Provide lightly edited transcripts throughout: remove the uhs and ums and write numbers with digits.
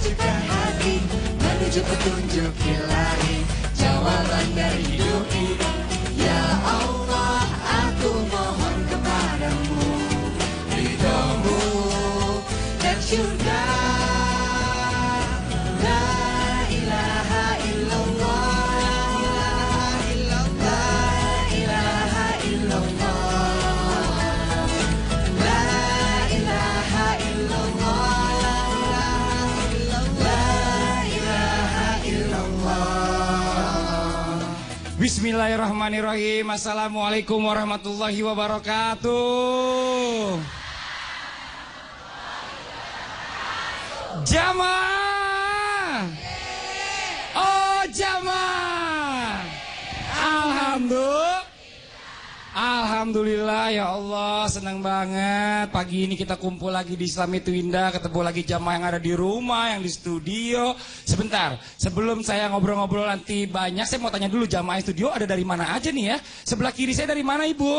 juga hati menuju petunjuk ilahi, jawaban dari hidup ini. Ya Allah, aku mohon kepadamu ridhomu dan syurga. La ilaha illallah, la ilaha illallah, la ilaha illallah, la ilaha illallah. Bismillahirrahmanirrahim. Assalamualaikum warahmatullahi wabarakatuh. Jamaah. Oh jamaah. Alhamdulillah ya Allah, senang banget pagi ini kita kumpul lagi di Islam Itu Indah, ketemu lagi jamaah yang ada di rumah, yang di studio. Sebentar, sebelum saya ngobrol-ngobrol nanti banyak, saya mau tanya dulu jamaah studio ada dari mana aja nih ya? Sebelah kiri saya dari mana Ibu?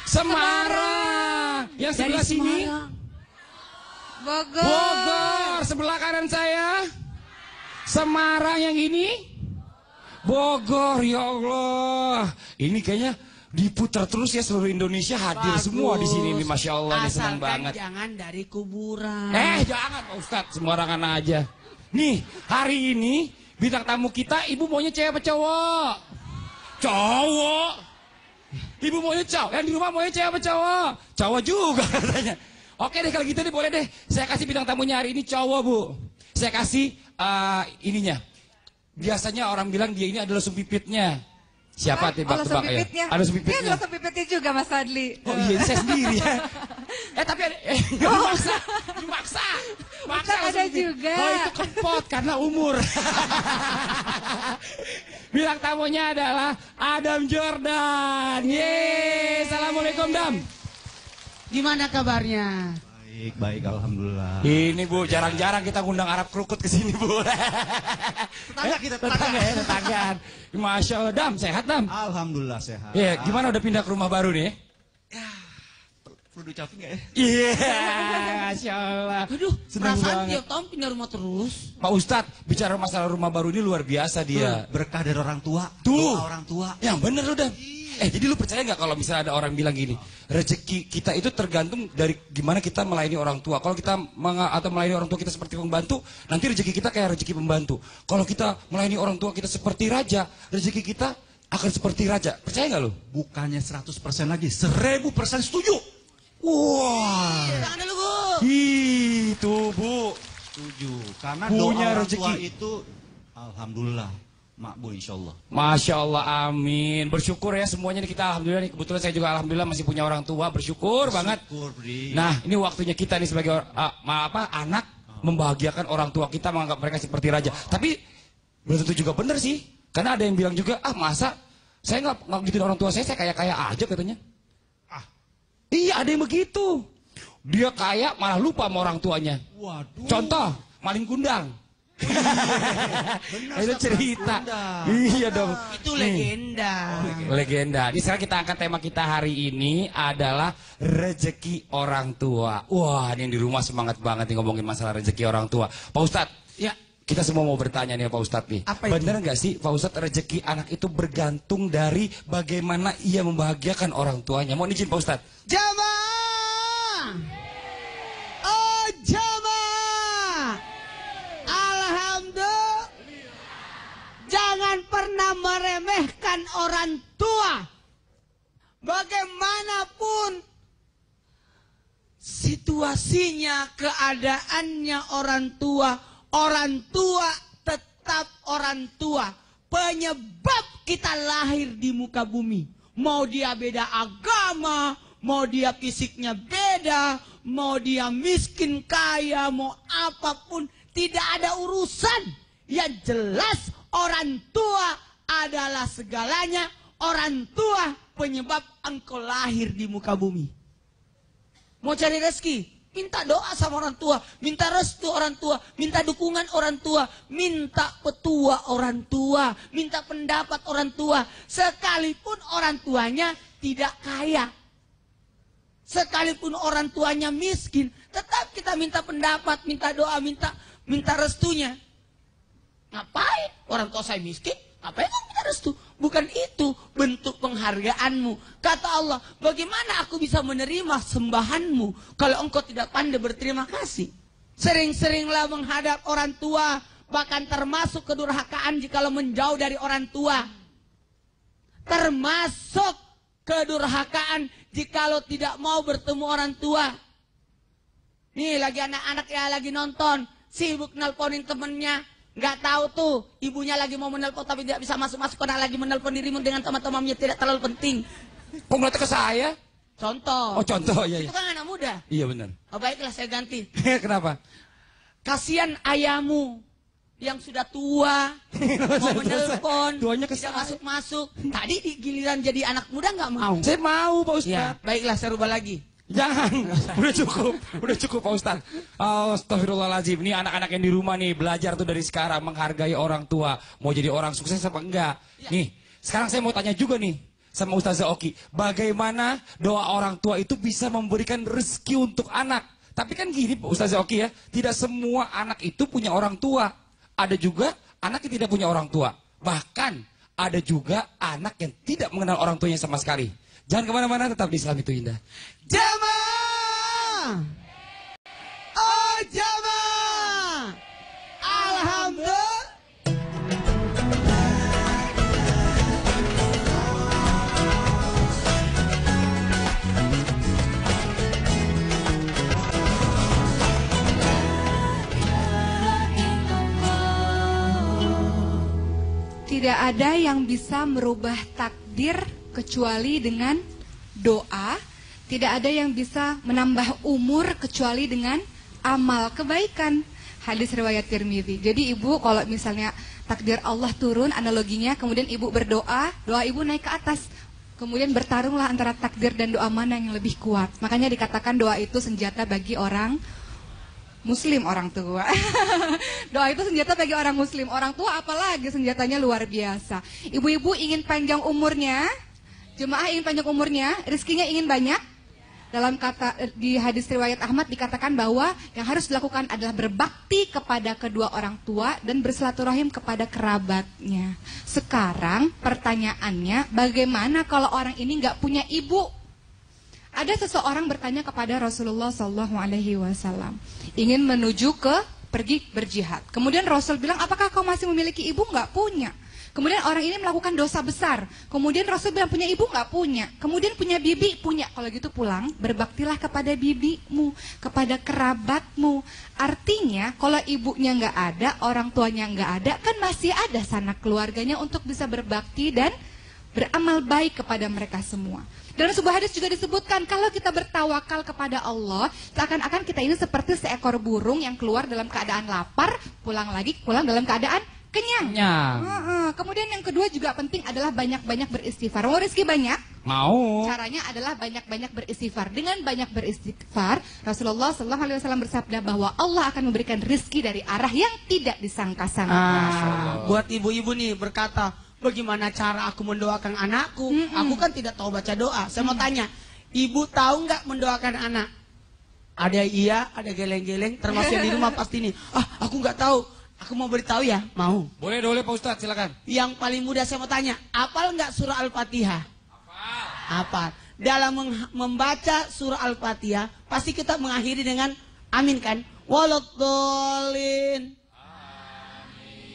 Semarang. Yang sebelah sini? Bogor. Sebelah kanan saya? Semarang. Yang ini? Bogor. Ya Allah, ini kayaknya diputar terus ya, seluruh Indonesia hadir. Bagus. Semua di sini nih, masya Allah, nih senang banget. Jangan dari kuburan. Jangan Pak Ustadz, sembarangan aja. Nih hari ini bintang tamu kita, ibu maunya cewek apa cowok? Cowok. Ibu maunya cowok, yang di rumah maunya cewek apa cowok? Cowok juga katanya. Oke deh kalau gitu nih, boleh deh. Saya kasih bintang tamunya hari ini cowok Bu. Saya kasih ininya. Biasanya orang bilang dia ini adalah sumpipitnya. Siapa tebak-tebak ya? Ada sumpipitnya. Dia ada sumpipitnya juga Mas Fadli. Oh iya, saya sendiri ya. Tapi ada, maksa ada juga. Oh itu kempot karena umur. Bilang tamunya adalah Adam Jordan. Yeay, assalamualaikum Dam. Gimana kabarnya? Baik, alhamdulillah. Ini Bu, jarang-jarang kita ngundang Arab Krukut ke sini Bu. Tetanggaan. Masya Allah, Dam, sehat Dam? Alhamdulillah sehat. Iya, gimana udah pindah ke rumah baru nih? Ya, perlu diucapin nggak ya? Iya, Masya Allah. Aduh, senang perasaan banget. tiap tahun pindah rumah terus. Pak Ustadz, bicara masalah rumah baru ini luar biasa dia. Berkah dari orang tua. Tuh, doa orang tua. Yang bener lu Dam. Jadi lu percaya nggak kalau misalnya ada orang bilang gini, rezeki kita itu tergantung dari gimana kita melayani orang tua. Kalau kita atau melayani orang tua kita seperti pembantu, nanti rezeki kita kayak rezeki pembantu. Kalau kita melayani orang tua kita seperti raja, rezeki kita akan seperti raja. Percaya nggak lu? Bukannya 100% lagi, 1000% setuju. Wah. Tangan dulu Bu. Itu Bu. Setuju. Karena Punya doa orang rezeki. tua itu, alhamdulillah, makbul insyaallah. Masya Allah, amin. Bersyukur ya semuanya nih, kita alhamdulillah nih. Kebetulan saya juga alhamdulillah masih punya orang tua, bersyukur banget. Bri. Nah ini waktunya kita nih sebagai anak membahagiakan orang tua kita, menganggap mereka seperti raja. Tapi belum tentu juga benar sih, karena ada yang bilang juga, masa saya nggak gituin orang tua saya kaya-kaya aja katanya. Iya, ada yang begitu. Dia kaya malah lupa sama orang tuanya. Waduh. Contoh, maling kundang. Benar, Itu cerita. Kundang. Iya dong. Itu legenda. Legenda. Di sekarang kita angkat tema kita hari ini adalah rezeki orang tua. Wah, ini yang di rumah semangat banget nih ngomongin masalah rezeki orang tua. Pak Ustadz, Ya. kita semua mau bertanya nih Pak Ustadz nih. Apa itu? Bener nggak sih Pak Ustadz, rezeki anak itu bergantung dari bagaimana ia membahagiakan orang tuanya? Mau izin Pak Ustadz? Jamaah. Oh jamaah. Alhamdulillah. Jangan pernah meremehkan orang tua. Bagaimanapun situasinya, keadaannya orang tua tetap orang tua. Penyebab kita lahir di muka bumi. Mau dia beda agama, mau dia fisiknya beda, mau dia miskin kaya, mau apapun, tidak ada urusan. Yang jelas orang tua adalah segalanya. Orang tua penyebab engkau lahir di muka bumi. Mau cari rezeki, minta doa sama orang tua, minta restu orang tua, minta dukungan orang tua, minta petua orang tua, minta pendapat orang tua. Sekalipun orang tuanya tidak kaya, sekalipun orang tuanya miskin, tetap kita minta pendapat, minta doa, minta minta restunya. Ngapain? Orang tua saya miskin, ngapain kamu minta restu? Bukan itu bentuk penghargaanmu. Kata Allah, bagaimana aku bisa menerima sembahanmu kalau engkau tidak pandai berterima kasih? Sering-seringlah menghadap orang tua, bahkan termasuk kedurhakaan jikalau menjauh dari orang tua. Termasuk kedurhakaan jikalau tidak mau bertemu orang tua. Nih lagi anak-anak ya lagi nonton, sibuk nelponin temennya. Nggak tahu tuh, ibunya lagi mau menelpon tapi tidak bisa masuk-masuk karena lagi menelpon dirimu dengan teman-temannya tidak terlalu penting. Kok ngeliat ke saya? Contoh. Oh contoh, iya. Itu kan anak muda. Iya benar. Oh baiklah saya ganti. Kenapa? Kasihan ayahmu yang sudah tua, mau menelpon, Tuanya ke tidak saya. masuk-masuk. Tadi di giliran jadi anak muda nggak mau. Saya mau Pak Ustadz. Ya, baiklah saya rubah lagi. Jangan, udah cukup Pak Ustadz. Astagfirullahaladzim, ini anak-anak yang di rumah nih belajar tuh dari sekarang menghargai orang tua. Mau jadi orang sukses apa enggak? Nih, sekarang saya mau tanya juga nih sama Ustazah Oki. Bagaimana doa orang tua itu bisa memberikan rezeki untuk anak? Tapi kan gini Ustazah Oki ya, tidak semua anak itu punya orang tua. Ada juga anak yang tidak punya orang tua. Bahkan ada juga anak yang tidak mengenal orang tuanya sama sekali. Jangan kemana-mana, tetap di Islam itu Indah. Jamaah. Oh jamaah. Alhamdulillah. Tidak ada yang bisa merubah takdir kecuali dengan doa. Tidak ada yang bisa menambah umur kecuali dengan amal kebaikan. Hadis riwayat Tirmidzi. Jadi ibu kalau misalnya takdir Allah turun, analoginya kemudian ibu berdoa, doa ibu naik ke atas. Kemudian bertarunglah antara takdir dan doa mana yang lebih kuat. Makanya dikatakan doa itu senjata bagi orang Muslim, orang tua. Doa itu senjata bagi orang Muslim. Orang tua apalagi senjatanya luar biasa. Ibu-ibu ingin panjang umurnya, jemaah ingin panjang umurnya, rezekinya ingin banyak. Dalam kata di hadis riwayat Ahmad dikatakan bahwa yang harus dilakukan adalah berbakti kepada kedua orang tua dan bersilaturahim kepada kerabatnya. Sekarang pertanyaannya, bagaimana kalau orang ini nggak punya ibu? Ada seseorang bertanya kepada Rasulullah SAW, ingin menuju ke pergi berjihad. Kemudian Rasul bilang, apakah kau masih memiliki ibu? Nggak punya. Kemudian orang ini melakukan dosa besar. Kemudian Rasul bilang, punya ibu? Nggak punya. Kemudian punya bibi? Punya. Kalau gitu pulang, berbaktilah kepada bibimu, kepada kerabatmu. Artinya, kalau ibunya nggak ada, orang tuanya nggak ada, kan masih ada sanak keluarganya untuk bisa berbakti dan beramal baik kepada mereka semua. Dalam sebuah hadis juga disebutkan, kalau kita bertawakal kepada Allah, seakan-akan kita ini seperti seekor burung yang keluar dalam keadaan lapar, pulang dalam keadaan kenyang. Kemudian yang kedua juga penting adalah banyak-banyak beristighfar. Mau rezeki banyak? Mau. Caranya adalah banyak-banyak beristighfar. Dengan banyak beristighfar, Rasulullah SAW bersabda bahwa Allah akan memberikan rezeki dari arah yang tidak disangka-sangka. Buat ibu-ibu nih berkata, bagaimana cara aku mendoakan anakku? Aku kan tidak tahu baca doa. Saya mau tanya, ibu tahu nggak mendoakan anak? Ada iya, ada geleng-geleng, termasuk yang di rumah pasti nih. Aku nggak tahu. Aku mau beritahu ya, mau. Boleh Pak Ustadz, silakan. Yang paling mudah saya mau tanya, apal nggak surah Al-Fatihah? Apal. Dalam membaca surah Al-Fatihah, pasti kita mengakhiri dengan amin kan? Waladhdallin.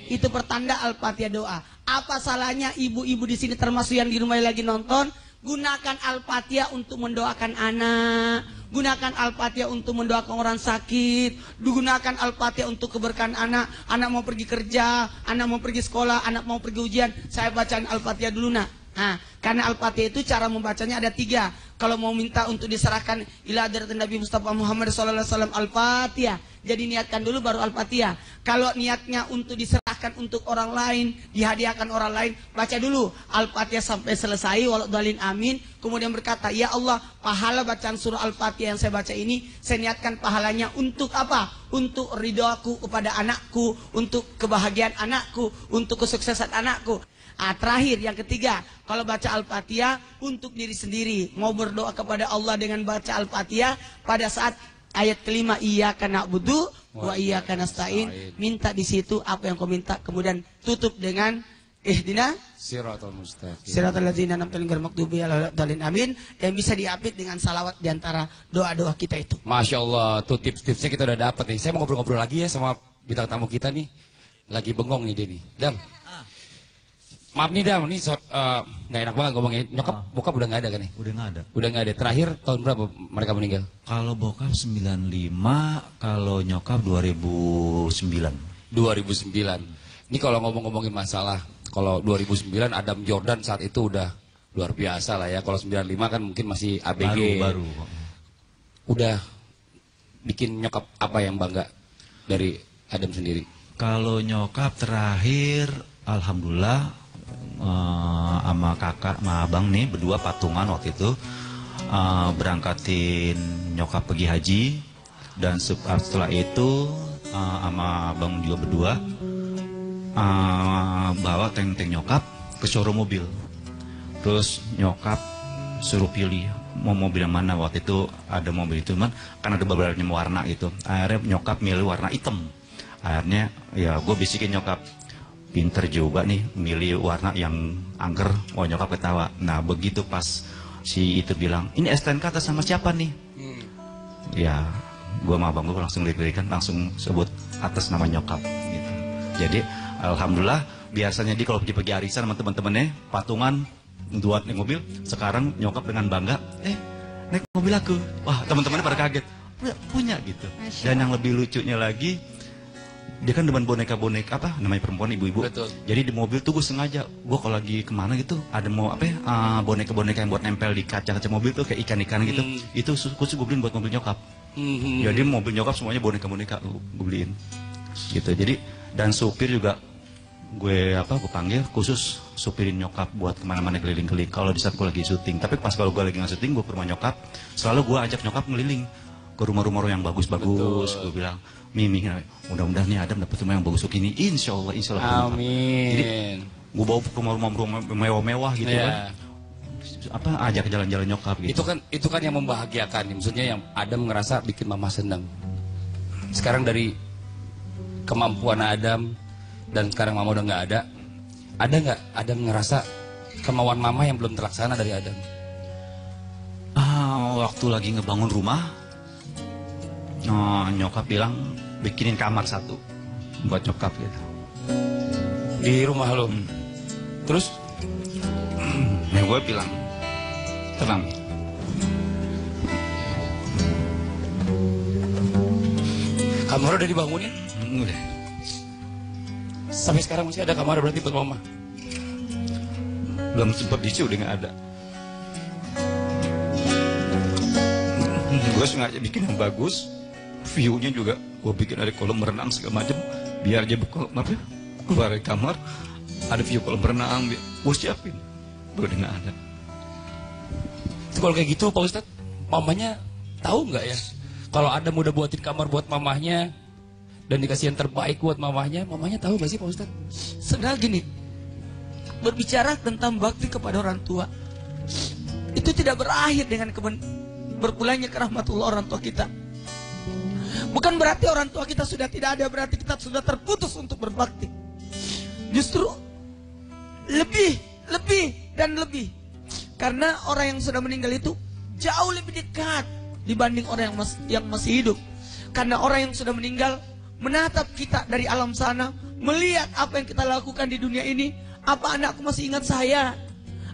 Itu pertanda Al-Fatihah doa. Apa salahnya ibu-ibu di sini termasuk yang di rumah lagi nonton, gunakan Al-Fatihah untuk mendoakan anak, gunakan Al-Fatihah untuk mendoakan orang sakit, gunakan Al-Fatihah untuk keberkahan anak. Anak mau pergi kerja, anak mau pergi sekolah, anak mau pergi ujian, saya bacaan Al-Fatihah dulu nak. Nah, karena Al-Fatihah itu cara membacanya ada 3. Kalau mau minta untuk diserahkan ila hadrat Nabi Mustafa Muhammad SAW Al-Fatihah, jadi niatkan dulu baru Al-Fatihah. Kalau niatnya untuk diserahkan untuk orang lain, dihadiahkan orang lain, baca dulu Al-Fatihah sampai selesai, waladhdallin amin. Kemudian berkata, ya Allah, pahala bacaan surah Al-Fatihah yang saya baca ini, saya niatkan pahalanya untuk apa? Untuk ridhoku kepada anakku, untuk kebahagiaan anakku, untuk kesuksesan anakku. Terakhir yang ketiga, kalau baca Al-Fatihah untuk diri sendiri, mau berdoa kepada Allah dengan baca Al-Fatihah pada saat ayat kelima, iyyaka na'budu wa iyyaka nasta'in. Minta di situ apa yang kau minta, kemudian tutup dengan ihdina Siratal mustaqim. siratal ladzina an'amta alaihim ghairil maghdubi alaihim waladdallin, amin. Yang bisa diapit dengan salawat di antara doa-doa kita itu. Masya Allah, tuh tips-tipsnya kita udah dapet nih. Saya mau ngobrol-ngobrol lagi ya sama bintang tamu kita nih. Lagi bengong nih dia nih. Dam. Maaf nih Dam, ini nggak enak banget ngomongnya. Nyokap, bokap udah nggak ada kan nih? Udah nggak ada. Udah nggak ada. Terakhir tahun berapa mereka meninggal? Kalau bokap 95, kalau nyokap 2009. 2009. Ini kalau ngomongin masalah, kalau 2009 Adam Jordan saat itu udah luar biasa lah ya. Kalau 95 kan mungkin masih ABG. Baru. Udah bikin nyokap apa yang bangga dari Adam sendiri? Kalau nyokap terakhir, alhamdulillah sama kakak, sama abang nih berdua patungan waktu itu berangkatin nyokap pergi haji, dan setelah itu sama abang juga berdua bawa tank nyokap ke showroom mobil. Terus nyokap suruh pilih mau mobil yang mana. Waktu itu ada mobil itu, kan ada beberapa warna gitu. Akhirnya nyokap milih warna hitam. Akhirnya ya gue bisikin nyokap, pinter juga nih milih warna yang angker. Oh, nyokap ketawa. Nah begitu pas si itu bilang, ini STNK atas sama siapa nih? Ya gue sama abang gue langsung lirik-lirikan, langsung sebut atas nama nyokap gitu. Jadi alhamdulillah, biasanya dia kalau pergi arisan sama teman-temannya patungan buat naik mobil, sekarang nyokap dengan bangga naik mobil aku. Wah, teman-temannya pada kaget, punya gitu. Dan yang lebih lucunya lagi, dia kan demen boneka-boneka, apa namanya, perempuan, ibu-ibu. Betul. Jadi di mobil tuh gue sengaja, gue kalau lagi kemana gitu ada mau apa ya, boneka-boneka yang buat nempel di kaca-kaca mobil tuh kayak ikan-ikan gitu. Itu khusus gue beliin buat mobil nyokap. Jadi mobil nyokap semuanya boneka-boneka gue beliin gitu. Jadi dan supir juga gue panggil khusus supirin nyokap buat kemana-mana keliling-keliling kalau di saat gue lagi syuting. Tapi pas kalau gue lagi nggak syuting, gue ke rumah nyokap, selalu gue ajak nyokap ngeliling ke rumah-rumah yang bagus-bagus. Gue bilang, Mimi, mudah-mudahan nih Adam dapat rumah yang bagus begini. Insya Allah. Amin. Jadi gue bawa ke rumah-rumah mewah-mewah gitu kan. Ajak jalan-jalan nyokap gitu. Itu kan yang membahagiakan. Maksudnya yang Adam ngerasa bikin mama senang. Sekarang dari kemampuan Adam dan sekarang mama udah nggak ada nggak Adam ngerasa kemauan mama yang belum terlaksana dari Adam? Waktu lagi ngebangun rumah, nyokap bilang bikinin kamar satu buat nyokap gitu Di rumah lo. Terus ya gue bilang, tenang, kamar udah dibangunin? udah. Sampai sekarang masih ada kamar berarti buat mama? Belum sempat diisi udah nggak ada. Gue sengaja bikin yang bagus, view-nya juga gue bikin ada kolam renang segala macam, biar aja keluar dari kamar ada view kolam renang, gue siapin. Udah nggak ada. Kalau kayak gitu Pak Ustadz, mamanya tahu nggak ya kalau Adam udah buatin kamar buat mamahnya dan dikasih yang terbaik buat mamahnya tahu nggak sih Pak Ustadz? Sebenarnya gini, berbicara tentang bakti kepada orang tua itu tidak berakhir dengan berpulangnya ke rahmatullah orang tua kita. Bukan berarti orang tua kita sudah tidak ada, berarti kita sudah terputus untuk berbakti. Justru lebih dan lebih. Karena orang yang sudah meninggal itu jauh lebih dekat dibanding orang yang masih hidup. Karena orang yang sudah meninggal menatap kita dari alam sana, melihat apa yang kita lakukan di dunia ini. Apa anakku masih ingat saya?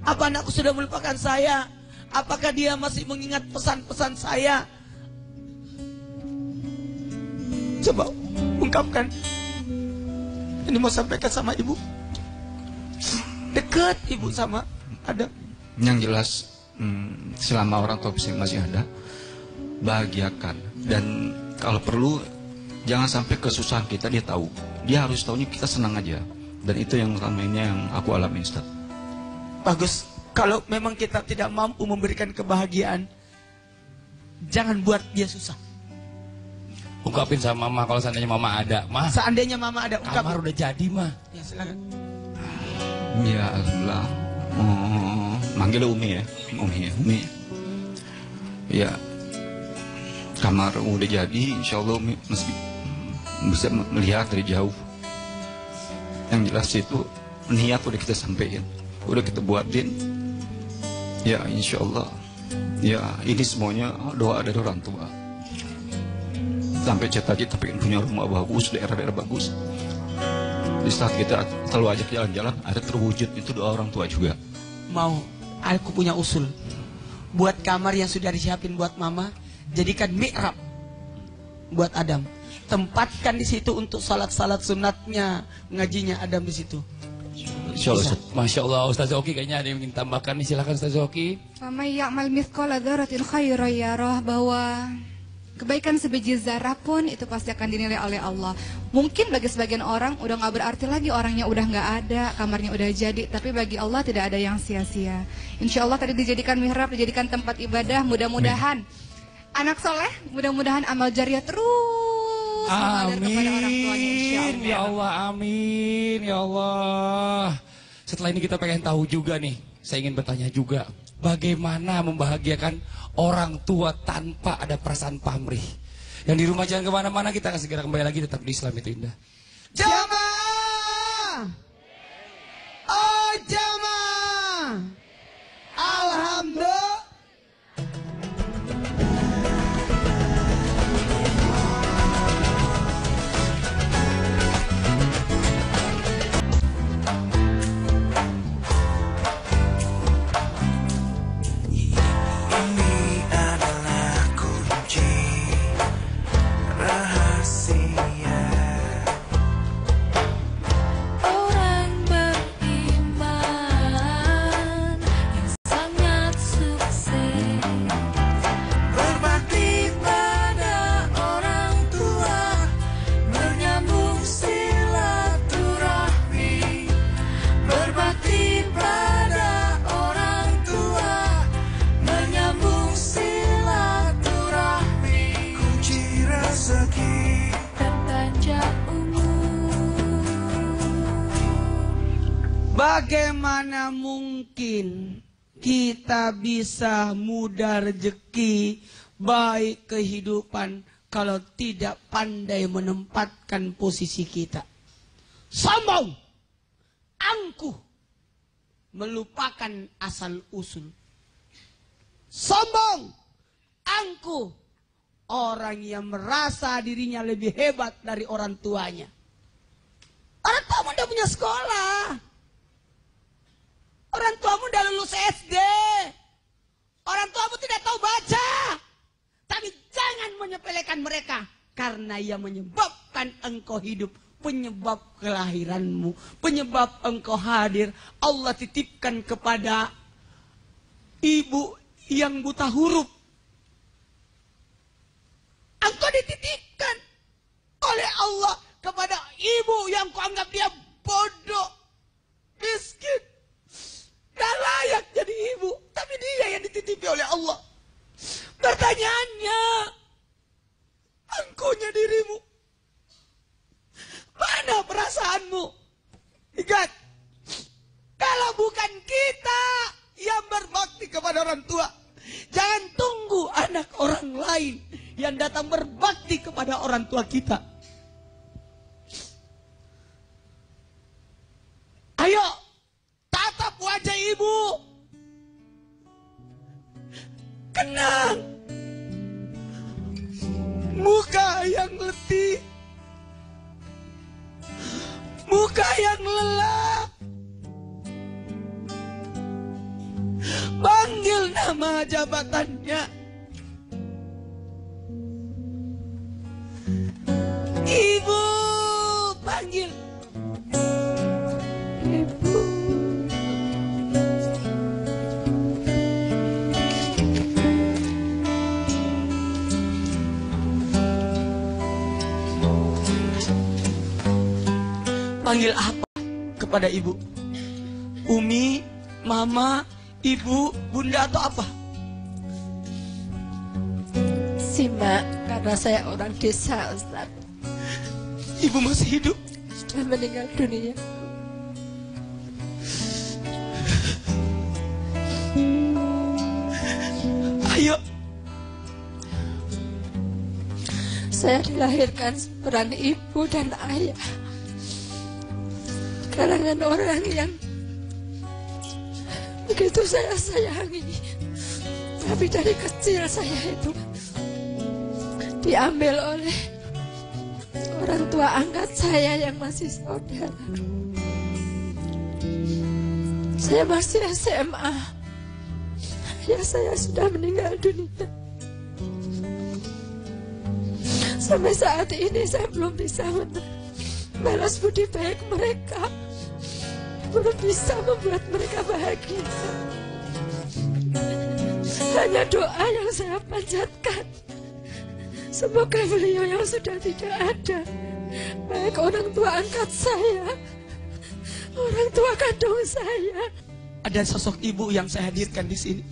Apa anakku sudah melupakan saya? Apakah dia masih mengingat pesan-pesan saya? Coba ungkapkan. Ini mau sampaikan sama ibu. Dekat ibu sama Adam. Yang jelas selama orang tua masih ada, bahagiakan. Dan kalau perlu jangan sampai kesusahan kita dia tahu. Dia harus tahunya kita senang aja. Dan itu yang selama ini yang aku alami, Ustaz. Bagus. Kalau memang kita tidak mampu memberikan kebahagiaan, jangan buat dia susah. Ungkapin sama mama kalau seandainya mama ada. Mah, seandainya mama ada, ungkapin. kamar udah jadi mah. Ya silakan. Ya alhamdulillah. Manggil Umi ya. Umi. Ya. Kamar udah jadi, insya Allah masih bisa melihat dari jauh. Yang jelas itu niat udah kita sampaikan, udah kita buatin. Ya insya Allah. Ya ini semuanya doa dari orang tua. Sampai cita-cita pengen punya rumah bagus, daerah-daerah bagus. Di saat kita selalu ajak jalan-jalan, ada terwujud, itu doa orang tua juga. Mau, aku punya usul. Buat kamar yang sudah disiapin buat mama, jadikan mi'rab buat Adam. Tempatkan di situ untuk salat-salat sunatnya, ngajinya Adam di situ. Insya Allah. Masya Allah, Ustaz Oki kayaknya ada yang ingin tambahkan nih, silakan Ustaz Oki. Faman ya'mal mithqala dzarratin khairan yarah, bahwa kebaikan sebiji zarah pun itu pasti akan dinilai oleh Allah. Mungkin bagi sebagian orang udah nggak berarti lagi, orangnya udah nggak ada, kamarnya udah jadi. Tapi bagi Allah tidak ada yang sia-sia. Insya Allah tadi dijadikan mihrab, dijadikan tempat ibadah. Mudah-mudahan anak soleh, mudah-mudahan amal jariah terus mengalir kepada orang tuanya. Insya Allah. Ya Allah, amin. Ya Allah. Setelah ini kita pengen tahu juga nih, saya ingin bertanya juga, bagaimana membahagiakan orang tua tanpa ada perasaan pamrih. Yang di rumah jangan kemana-mana, kita akan segera kembali lagi, tetap di Islam Itu Indah. Jamaah, oh jamaah, alhamdulillah. Bagaimana mungkin kita bisa mudah rezeki, baik kehidupan, kalau tidak pandai menempatkan posisi kita? Sombong, angkuh, melupakan asal usul. Sombong, angkuh, orang yang merasa dirinya lebih hebat dari orang tuanya. Orang tuamu udah punya sekolah. Orang tuamu udah lulus SD. Orang tuamu tidak tahu baca. Tapi jangan menyepelekan mereka. Karena yang menyebabkan engkau hidup, penyebab kelahiranmu, penyebab engkau hadir, Allah titipkan kepada ibu yang buta huruf. Engkau dititipkan oleh Allah kepada ibu yang kau anggap dia bodoh, miskin, gak layak jadi ibu, tapi dia yang dititipi oleh Allah. Pertanyaannya, engkaunya dirimu, mana perasaanmu? Ingat, kalau bukan kita yang berbakti kepada orang tua, jangan tunggu anak orang lain yang datang berbakti kepada orang tua kita. Ayo, tatap wajah ibu. Kenang muka yang letih, muka yang lelah. Panggil nama jabatannya. Ibu, panggil. Ibu. Panggil apa kepada ibu? Umi, mama, ibu, bunda atau apa? Sima, karena saya orang desa, Ustaz. Ibu masih hidup? Sudah meninggal dunia. Ayo, Saya dilahirkan seorang ibu dan ayah, kalangan orang yang begitu saya sayangi. Tapi dari kecil saya itu diambil oleh orang tua angkat saya yang masih saudara. Saya masih SMA, ayah saya sudah meninggal dunia. Sampai saat ini saya belum bisa balas budi baik mereka, belum bisa membuat mereka bahagia. Hanya doa yang saya panjatkan, semoga beliau yang sudah tidak ada, baik orang tua angkat saya, orang tua kandung saya. Ada sosok ibu yang saya hadirkan di sini.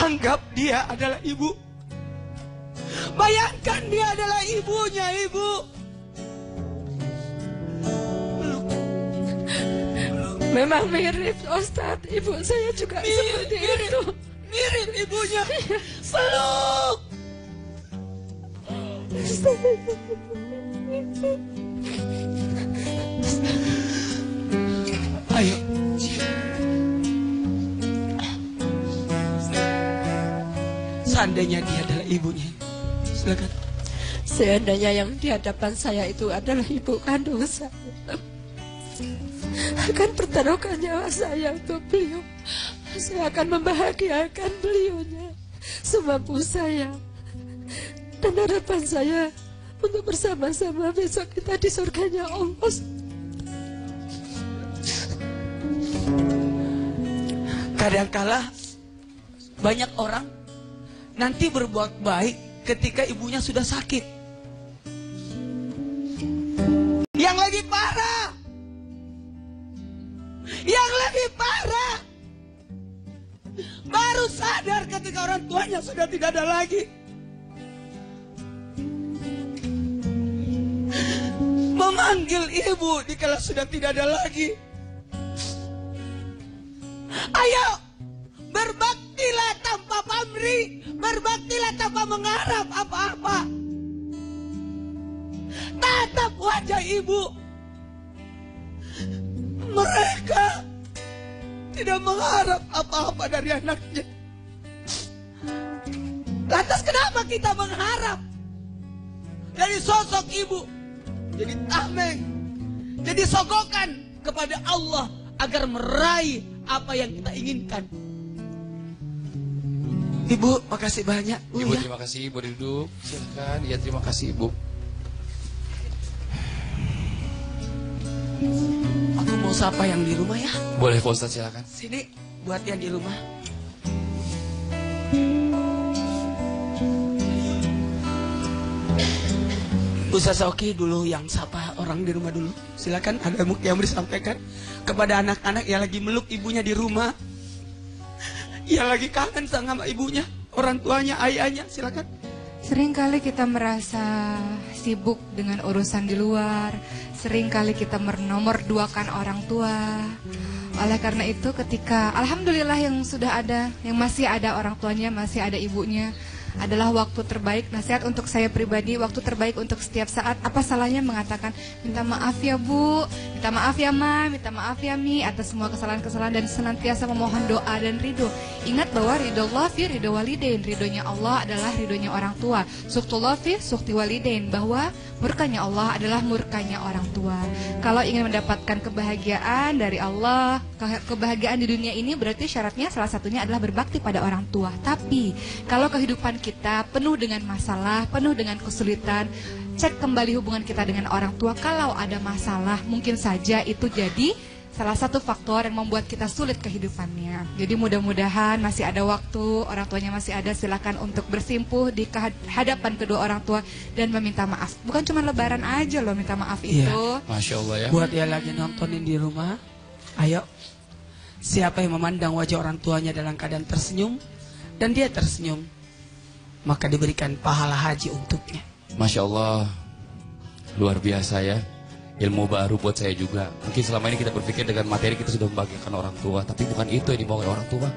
Anggap dia adalah ibu. Bayangkan dia adalah ibunya, ibu. Memang mirip Ustadz, ibu saya juga seperti itu. Mirip ibunya. Peluk. Ayo. Seandainya dia adalah ibunya, silakan. Seandainya yang di hadapan saya itu adalah ibu kandung saya, akan pertaruhkan nyawa saya untuk beliau. Saya akan membahagiakan beliaunya semampu saya. Dan harapan saya untuk bersama-sama besok kita di surganya Allah. Kadangkala banyak orang nanti berbuat baik ketika ibunya sudah sakit. Yang lebih parah, baru sadar ketika orang tuanya sudah tidak ada lagi. Memanggil ibu dikala sudah tidak ada lagi. Ayo, berbaktilah tanpa pamrih, berbaktilah tanpa mengharap apa-apa. Tatap wajah ibu. Mereka tidak mengharap apa-apa dari anaknya. Lantas kenapa kita mengharap dari sosok ibu? Jadi tameng, jadi sogokan kepada Allah agar meraih apa yang kita inginkan. Ibu, makasih banyak. Ibu, terima kasih. Ibu duduk, silakan. Ya, terima kasih, Ibu. Aku mau sapa yang di rumah ya. Boleh, Pak Ustadz, silakan. Sini, buat yang di rumah. Ustaz Oki dulu yang sapa orang di rumah dulu. Silakan, ada yang disampaikan kepada anak-anak yang lagi meluk ibunya di rumah, yang lagi kangen sama ibunya, orang tuanya, ayahnya. Silakan. Seringkali kita merasa sibuk dengan urusan di luar. Seringkali kita menomorduakan orang tua. Oleh karena itu ketika alhamdulillah yang sudah ada, yang masih ada orang tuanya, masih ada ibunya, adalah waktu terbaik. Nasihat untuk saya pribadi, waktu terbaik untuk setiap saat. Apa salahnya mengatakan minta maaf ya Bu, minta maaf ya Ma, minta maaf ya Mi atas semua kesalahan-kesalahan, dan senantiasa memohon doa dan ridho. Ingat bahwa ridho Allah fi ridho walidain, ridhonya Allah adalah ridhonya orang tua. Suktullah fi sukti walidain, bahwa murkanya Allah adalah murkanya orang tua. Kalau ingin mendapatkan kebahagiaan dari Allah, kebahagiaan di dunia ini, berarti syaratnya salah satunya adalah berbakti pada orang tua. Tapi kalau kehidupan kita penuh dengan masalah, penuh dengan kesulitan, cek kembali hubungan kita dengan orang tua. Kalau ada masalah, mungkin saja itu jadi salah satu faktor yang membuat kita sulit kehidupannya. Jadi mudah-mudahan masih ada waktu, orang tuanya masih ada, silakan untuk bersimpuh di hadapan kedua orang tua dan meminta maaf. Bukan cuma lebaran aja loh minta maaf itu. Masya Allah ya. Buat yang lagi nontonin di rumah, ayo. Siapa yang memandang wajah orang tuanya dalam keadaan tersenyum dan dia tersenyum, maka diberikan pahala haji untuknya. Masya Allah, luar biasa ya. Ilmu baru buat saya juga. Mungkin selama ini kita berpikir dengan materi kita sudah membagikan orang tua, tapi bukan itu yang dimau oleh orang tua.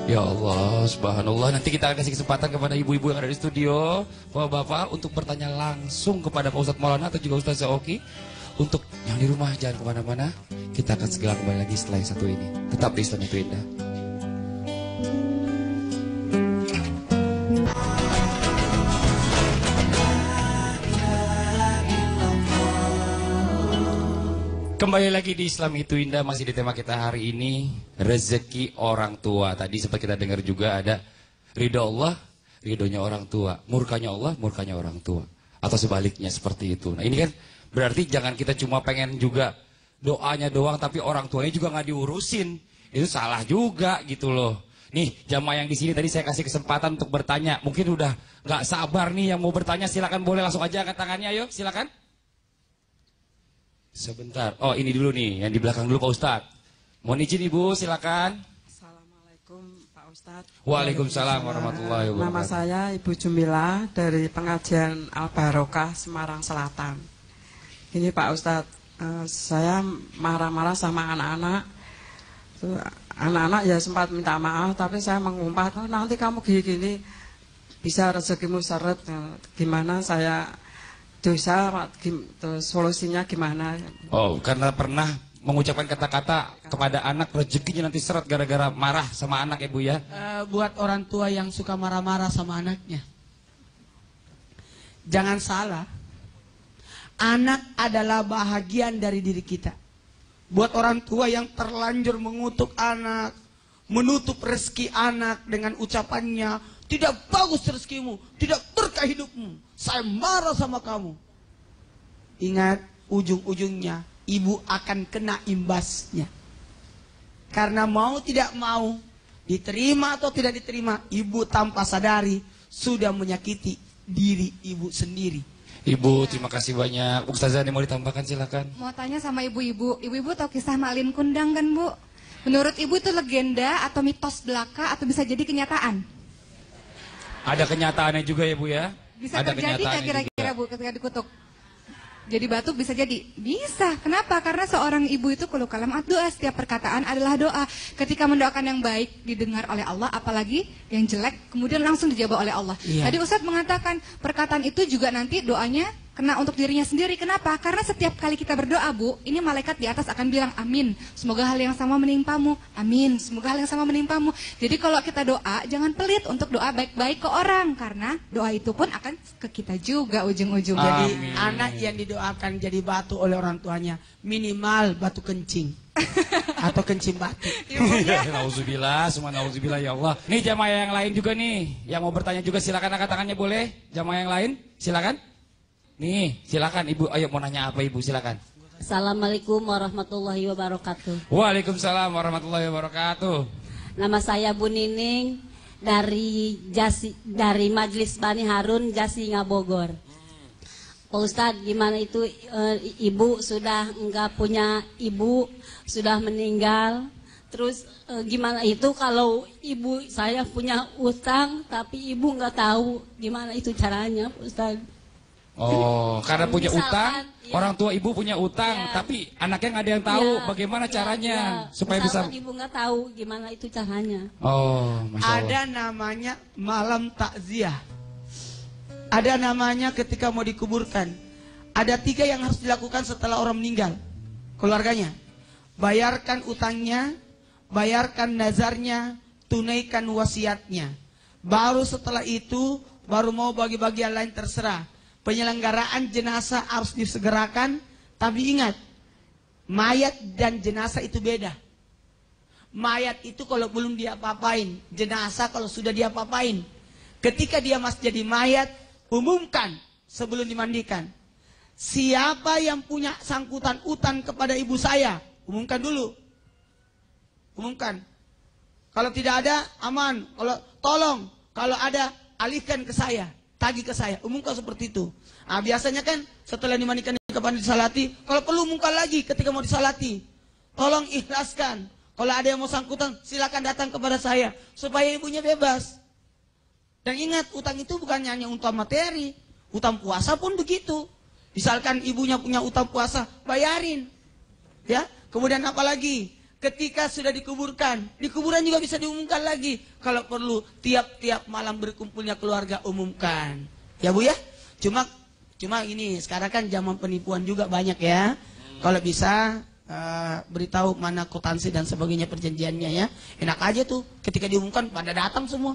Ya Allah, subhanallah. Nanti kita akan kasih kesempatan kepada ibu-ibu yang ada di studio, bapak-bapak, untuk bertanya langsung kepada Pak Ustadz Maulana atau juga Ustadz Oki. Untuk yang di rumah jangan kemana-mana. Kita akan segera kembali lagi setelah yang satu ini. Tetap di Islam Itu Indah. Kembali lagi di Islam Itu Indah, masih di tema kita hari ini, rezeki orang tua. Tadi sempat kita dengar juga ada ridho Allah, ridhonya orang tua, murkanya Allah, murkanya orang tua. Atau sebaliknya seperti itu. Nah ini kan berarti jangan kita cuma pengen juga doanya doang, tapi orang tuanya juga nggak diurusin. Itu salah juga gitu loh. Nih jamaah yang di sini tadi saya kasih kesempatan untuk bertanya. Mungkin udah nggak sabar nih yang mau bertanya, silakan boleh langsung aja angkat tangannya, ayo silakan. Sebentar, oh ini dulu nih, yang di belakang dulu Pak Ustadz. Mohon izin Ibu, silakan. Assalamualaikum Pak Ustadz. Waalaikumsalam warahmatullahi wabarakatuh. Nama saya Ibu Jumila dari pengajian Al-Barokah Semarang Selatan. Ini Pak Ustadz, saya marah-marah sama anak-anak. Anak-anak ya sempat minta maaf, tapi saya mengumpat, oh, nanti kamu gini-gini bisa rezekimu seret. Gimana saya dosa, solusinya gimana? Oh, karena pernah mengucapkan kata-kata kepada anak, rezekinya nanti seret gara-gara marah sama anak ya Bu ya? Buat orang tua yang suka marah-marah sama anaknya, jangan salah, anak adalah bahagian dari diri kita. Buat orang tua yang terlanjur mengutuk anak, menutup rezeki anak dengan ucapannya, tidak bagus rezekimu, tidak berkah hidupmu, saya marah sama kamu. Ingat, ujung-ujungnya ibu akan kena imbasnya. Karena mau tidak mau, diterima atau tidak diterima, ibu tanpa sadari sudah menyakiti diri ibu sendiri. Ibu, terima kasih banyak. Ustazah ini mau ditambahkan silakan. Mau tanya sama ibu-ibu, ibu-ibu tahu kisah Malin Kundang kan Bu? Menurut ibu itu legenda atau mitos belaka atau bisa jadi kenyataan? Ada kenyataannya juga ya Bu ya? Bisa ada terjadi nggak kira-kira Bu ketika dikutuk? Jadi batu bisa jadi? Bisa. Kenapa? Karena seorang ibu itu kulo kalam doa. Setiap perkataan adalah doa. Ketika mendoakan yang baik didengar oleh Allah, apalagi yang jelek kemudian langsung dijawab oleh Allah. Iya. Tadi Ustadz mengatakan perkataan itu juga nanti doanya kena untuk dirinya sendiri. Kenapa? Karena setiap kali kita berdoa Bu, ini malaikat di atas akan bilang amin. Semoga hal yang sama menimpamu. Amin. Semoga hal yang sama menimpamu. Jadi kalau kita doa, jangan pelit untuk doa baik-baik ke orang. Karena doa itu pun akan ke kita juga ujung-ujungnya. Jadi anak yang didoakan jadi batu oleh orang tuanya, minimal batu kencing atau kencing batu. Nauzubillah, semua nauzubillah ya Allah. Nih jamaah yang lain juga nih, yang mau bertanya juga silakan angkat tangannya boleh. Jamaah yang lain, silakan. Nih, silakan Ibu, ayo mau nanya apa Ibu, silakan. Assalamualaikum warahmatullahi wabarakatuh. Waalaikumsalam warahmatullahi wabarakatuh. Nama saya Bu Nining dari Majelis Bani Harun Jasinga Bogor. Pak Ustadz, gimana itu ibu sudah enggak punya ibu, sudah meninggal. Terus gimana itu kalau ibu saya punya utang tapi ibu enggak tahu gimana itu caranya Pak Ustadz? Oh, karena punya Misalkan, utang, ya. orang tua ibu punya utang, Ya. tapi anaknya nggak ada yang tahu bagaimana caranya supaya bisa. Misalkan ibu nggak tahu gimana itu caranya. Oh, Masya Allah. Ada namanya malam takziah. Ada namanya ketika mau dikuburkan. Ada 3 yang harus dilakukan setelah orang meninggal. Keluarganya. Bayarkan utangnya, bayarkan nazarnya, tunaikan wasiatnya. Baru setelah itu, baru mau bagi-bagi yang lain terserah. Penyelenggaraan jenazah harus disegerakan, tapi ingat, mayat dan jenazah itu beda. Mayat itu kalau belum diapa-apain, jenazah kalau sudah diapa-apain. Ketika dia masih jadi mayat, umumkan sebelum dimandikan. Siapa yang punya sangkutan utang kepada ibu saya, umumkan dulu. Umumkan. Kalau tidak ada, aman. Kalau tolong, kalau ada, alihkan ke saya. Tagih ke saya, umumkan seperti itu. Nah, biasanya kan setelah dimandikan kapan disalati, kalau perlu umumkan lagi ketika mau disalati. Tolong ikhlaskan. Kalau ada yang mau sangkutan, silakan datang kepada saya supaya ibunya bebas. Dan ingat, utang itu bukan hanya utang materi, utang puasa pun begitu. Misalkan ibunya punya utang puasa, bayarin. Ya, kemudian apa lagi? ketika sudah dikuburkan, di kuburan juga bisa diumumkan lagi. Kalau perlu tiap-tiap malam berkumpulnya keluarga umumkan. Ya Bu ya. Cuma ini sekarang kan zaman penipuan juga banyak ya. Kalau bisa beritahu mana kwitansi dan sebagainya perjanjiannya ya. Enak aja tuh ketika diumumkan pada datang semua.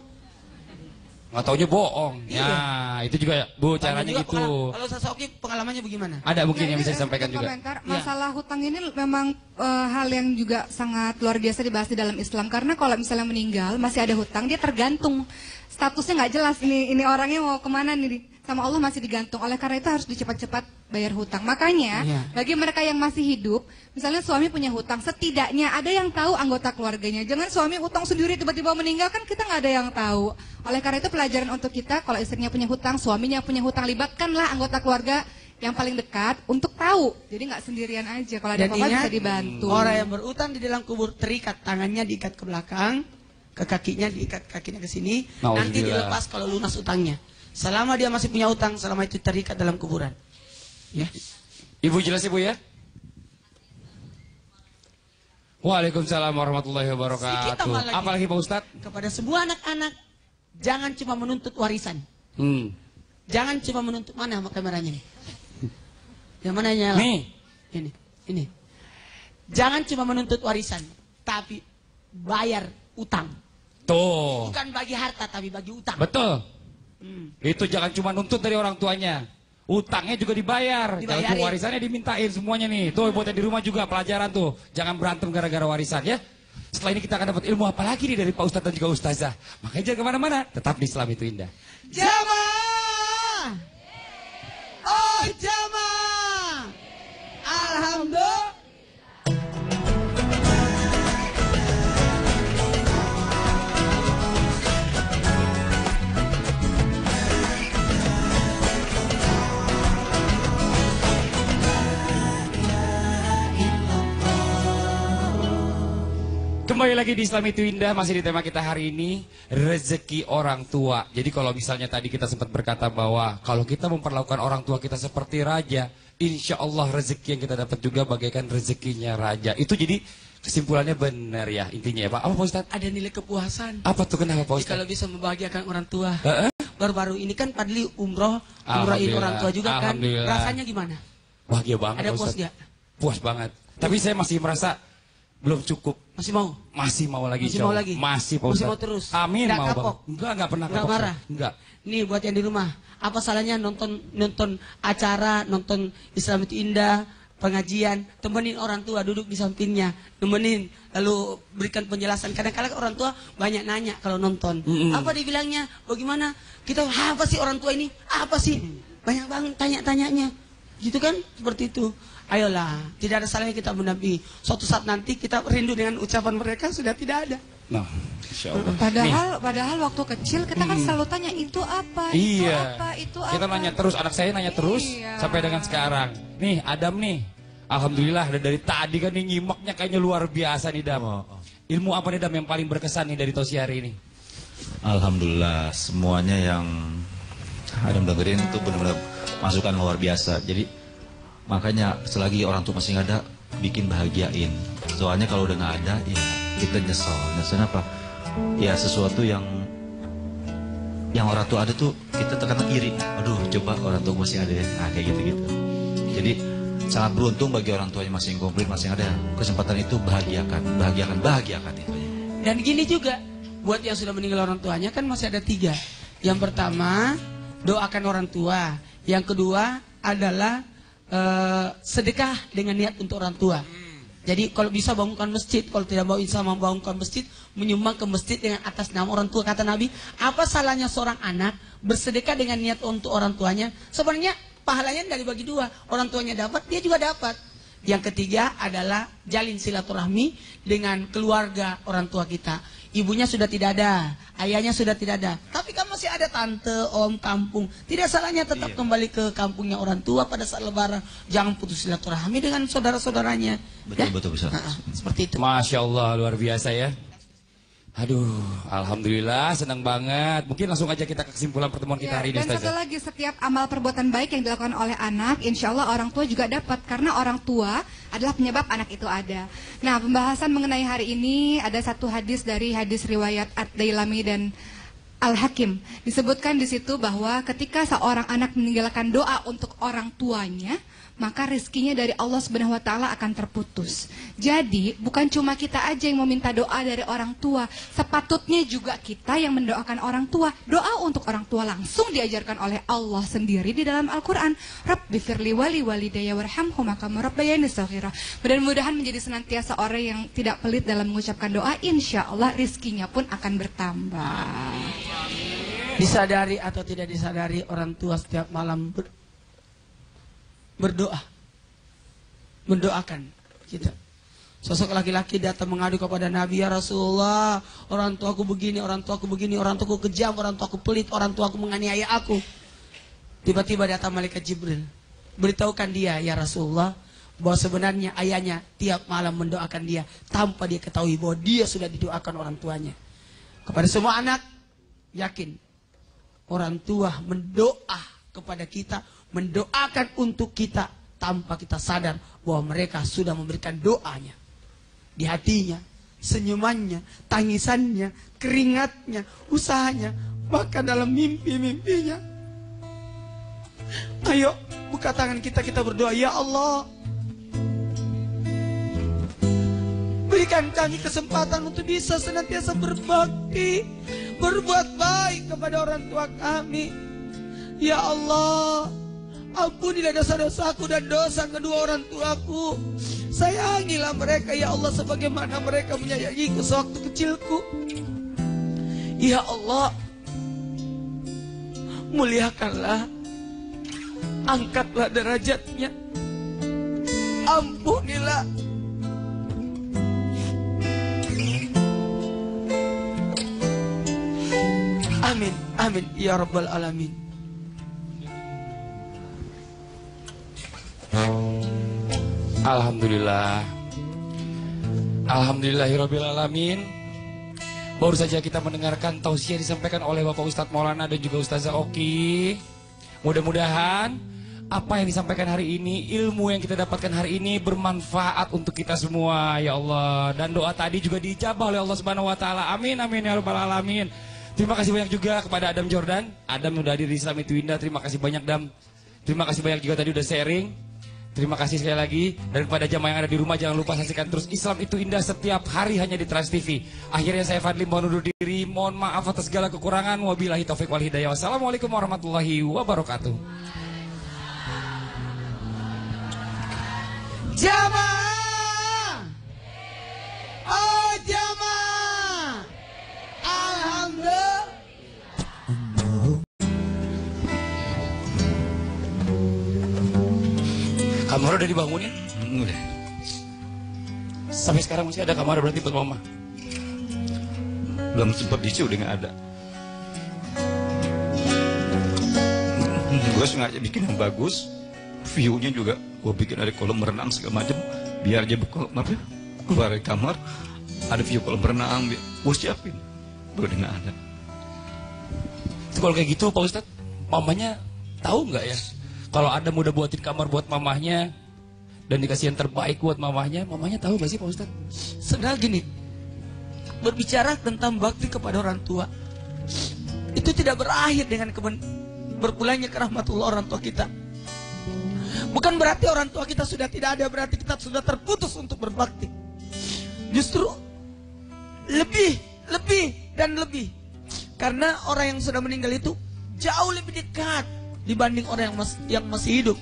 Nggak taunya bohong. Iya. Ya, itu juga Bu caranya Juga gitu. Kalau Sasoki pengalamannya bagaimana? Ada mungkin yang ini bisa disampaikan juga. komentar, masalah hutang ini memang hal yang juga sangat luar biasa dibahas di dalam Islam. Karena kalau misalnya meninggal masih ada hutang, dia tergantung. Statusnya nggak jelas, ini orangnya mau kemana nih. Sama Allah masih digantung. Oleh karena itu harus dicepat-cepat bayar hutang. Makanya bagi mereka yang masih hidup, misalnya suami punya hutang, setidaknya ada yang tahu anggota keluarganya. Jangan suami hutang sendiri tiba-tiba meninggal, kan kita nggak ada yang tahu. Oleh karena itu pelajaran untuk kita, kalau istrinya punya hutang, suaminya punya hutang, libatkanlah anggota keluarga yang paling dekat untuk tahu. Jadi nggak sendirian aja. Kalau ada apa-apa bisa dibantu. Orang yang berutang di dalam kubur terikat, tangannya diikat ke belakang, ke kakinya diikat kakinya ke sini, nanti dilepas kalau lunas utangnya. Selama dia masih punya utang, selama itu terikat dalam kuburan. Ya. Ibu jelas Ibu ya? Waalaikumsalam warahmatullahi wabarakatuh. Apalagi Pak Ustadz? Kepada semua anak-anak, jangan cuma menuntut warisan. Jangan cuma menuntut, mana kameranya nih? Yang mananya? Nih. Ini. Jangan cuma menuntut warisan, tapi bayar utang. Tuh. Bukan bagi harta, tapi bagi utang. Betul. Itu jangan cuma nuntut dari orang tuanya. Utangnya juga dibayar. Kalau warisannya dimintain semuanya nih. Tuh buat yang di rumah juga pelajaran tuh. Jangan berantem gara-gara warisan ya. Setelah ini kita akan dapat ilmu apa lagi nih dari Pak Ustadz dan juga Ustazah. Makanya jangan kemana-mana. Tetap di Islam itu indah. Jamaah. Oh jamaah. Alhamdulillah. Kembali lagi di Islam itu indah, masih di tema kita hari ini, rezeki orang tua. Jadi kalau misalnya tadi kita sempat berkata bahwa kalau kita memperlakukan orang tua kita seperti raja, insya Allah rezeki yang kita dapat juga bagaikan rezekinya raja. Itu jadi kesimpulannya benar ya intinya ya Pak. Apa Pak Ustadz? Ada nilai kepuasan. Apa tuh kenapa Pak Ustadz? Kalau bisa membahagiakan orang tua. Baru-baru ini kan Padli umrohin orang tua juga kan. Rasanya gimana? Bahagia banget Ada Pak puas Ustadz. gak? Puas banget. Tapi saya masih merasa belum cukup. Masih mau? Masih mau lagi. Masih mau lagi? Masih Pak Ustadz. Masih mau terus? Amin. Nggak mau kapok? Bang. Enggak pernah Nggak kapok. marah? Enggak. Nih buat yang di rumah, apa salahnya nonton acara, nonton Islam itu indah, pengajian, temenin orang tua duduk di sampingnya, temenin, lalu berikan penjelasan. Kadang-kadang orang tua banyak nanya kalau nonton. Apa dibilangnya? Bagaimana? Kita, apa sih orang tua ini? Apa sih? Banyak banget tanya-tanyanya. Gitu kan? Seperti itu. Ayolah, tidak ada salahnya kita mendampingi. Suatu saat nanti kita rindu dengan ucapan mereka sudah tidak ada. Nah, insya Allah. Padahal waktu kecil kita kan selalu tanya itu apa, iya. itu apa. Kita nanya terus, anak saya nanya terus sampai dengan sekarang. Nih, Adam nih. Alhamdulillah dari tadi kan nih nyimaknya kayaknya luar biasa nih Dam. Ilmu apa nih Dam yang paling berkesan nih dari Tosi hari ini? Alhamdulillah semuanya yang Adam dengerin itu benar-benar masukan luar biasa. Jadi makanya selagi orang tua masih ada, bikin bahagiain. Soalnya kalau udah nggak ada, ya kita nyesel. Nyesel apa? Ya sesuatu yang orang tua ada tuh kita terkadang iri. Aduh, coba orang tua masih ada ya. Nah, kayak gitu-gitu. Jadi sangat beruntung bagi orang tua yang masih komplit, masih ada kesempatan itu bahagiakan itu. Dan gini juga, buat yang sudah meninggal orang tuanya kan masih ada 3. Yang pertama, doakan orang tua. Yang kedua adalah sedekah dengan niat untuk orang tua. Jadi kalau bisa bangunkan masjid, kalau tidak mau insya Allah bangunkan masjid, menyumbang ke masjid dengan atas nama orang tua. Kata Nabi, apa salahnya seorang anak bersedekah dengan niat untuk orang tuanya? Sebenarnya pahalanya dari bagi 2, orang tuanya dapat, dia juga dapat. Yang ketiga adalah jalin silaturahmi dengan keluarga orang tua kita. Ibunya sudah tidak ada, ayahnya sudah tidak ada, tapi kan masih ada tante, om, kampung. Tidak salahnya tetap kembali ke kampungnya orang tua pada saat lebaran. Jangan putus silaturahmi dengan saudara-saudaranya. Betul. Seperti itu. Masya Allah, luar biasa ya. Aduh, alhamdulillah, senang banget. Mungkin langsung aja kita ke kesimpulan pertemuan kita hari ini, Dan satu lagi, setiap amal perbuatan baik yang dilakukan oleh anak, insya Allah orang tua juga dapat. Karena orang tua adalah penyebab anak itu ada. Nah, pembahasan mengenai hari ini ada satu hadis dari hadis riwayat Ad-Dailami dan Al-Hakim. Disebutkan di situ bahwa ketika seorang anak meninggalkan doa untuk orang tuanya, maka rezekinya dari Allah Subhanahu wa taala akan terputus. Jadi, bukan cuma kita aja yang meminta doa dari orang tua, sepatutnya juga kita yang mendoakan orang tua. Doa untuk orang tua langsung diajarkan oleh Allah sendiri di dalam Al-Qur'an. Rabbifirli wali walidayya warhamhuma kama rabbayani shaghira. Mudah-mudahan menjadi senantiasa orang yang tidak pelit dalam mengucapkan doa, insya Allah rezekinya pun akan bertambah. Disadari atau tidak disadari, orang tua setiap malam berdoa, mendoakan kita. Sosok laki-laki datang mengadu kepada Nabi, ya Rasulullah, orang tuaku begini, orang tuaku begini, orang tuaku kejam, orang tuaku pelit, orang tuaku menganiaya aku. Tiba-tiba datang malaikat Jibril, beritahukan dia, ya Rasulullah, bahwa sebenarnya ayahnya tiap malam mendoakan dia tanpa dia ketahui bahwa dia sudah didoakan orang tuanya. Kepada semua anak, yakin orang tua mendoa kepada kita, mendoakan untuk kita tanpa kita sadar bahwa mereka sudah memberikan doanya di hatinya, senyumannya, tangisannya, keringatnya, usahanya, bahkan dalam mimpi-mimpinya. Ayo buka tangan kita berdoa, ya Allah, berikan kami kesempatan untuk bisa senantiasa berbakti, berbuat baik kepada orang tua kami. Ya Allah, ampunilah dosa-dosaku dan dosa kedua orang tuaku. Sayangilah mereka, ya Allah, sebagaimana mereka menyayangiku sewaktu kecilku. Ya Allah, muliakanlah, angkatlah derajatnya, ampunilah. Amin, amin, ya Rabbal Alamin. Alhamdulillah, alhamdulillahirabbil alamin. Baru saja kita mendengarkan tausiah disampaikan oleh Bapak Ustadz Maulana dan juga Ustazah Oki. Mudah-mudahan apa yang disampaikan hari ini, ilmu yang kita dapatkan hari ini bermanfaat untuk kita semua, ya Allah. Dan doa tadi juga dijabah oleh Allah Subhanahu wa taala. Amin, amin ya rabbal alamin. Terima kasih banyak juga kepada Adam Jordan. Adam udah hadir di Islam Itu Indah. Terima kasih banyak, Dam. Terima kasih banyak juga tadi udah sharing. Terima kasih sekali lagi. Dan kepada jamaah yang ada di rumah, jangan lupa saksikan terus Islam Itu Indah setiap hari hanya di Trans TV. Akhirnya saya Fadli mohon undur diri. Mohon maaf atas segala kekurangan. Wabillahi taufiq wal hidayah. Wassalamualaikum warahmatullahi wabarakatuh. Jamaah, oh jamaah, alhamdulillah. Kamar udah dibangunin? Udah. Sampai sekarang masih ada kamar berarti buat mama? Belum sempat diisi udah nggak ada. Gue sengaja bikin yang bagus, view-nya juga gue bikin ada kolam renang segala macam, biar aja keluar dari kamar ada view kolam renang, gue siapin, udah nggak ada. Kalau kayak gitu Pak Ustadz, mamanya tahu nggak ya? Kalau Adam udah buatin kamar buat mamahnya dan dikasih yang terbaik buat mamahnya tahu gak sih Pak Ustadz? Sebenarnya gini, berbicara tentang bakti kepada orang tua itu tidak berakhir dengan berpulangnya ke rahmatullah orang tua kita. Bukan berarti orang tua kita sudah tidak ada, berarti kita sudah terputus untuk berbakti. Justru lebih dan lebih. Karena orang yang sudah meninggal itu jauh lebih dekat dibanding orang yang masih hidup.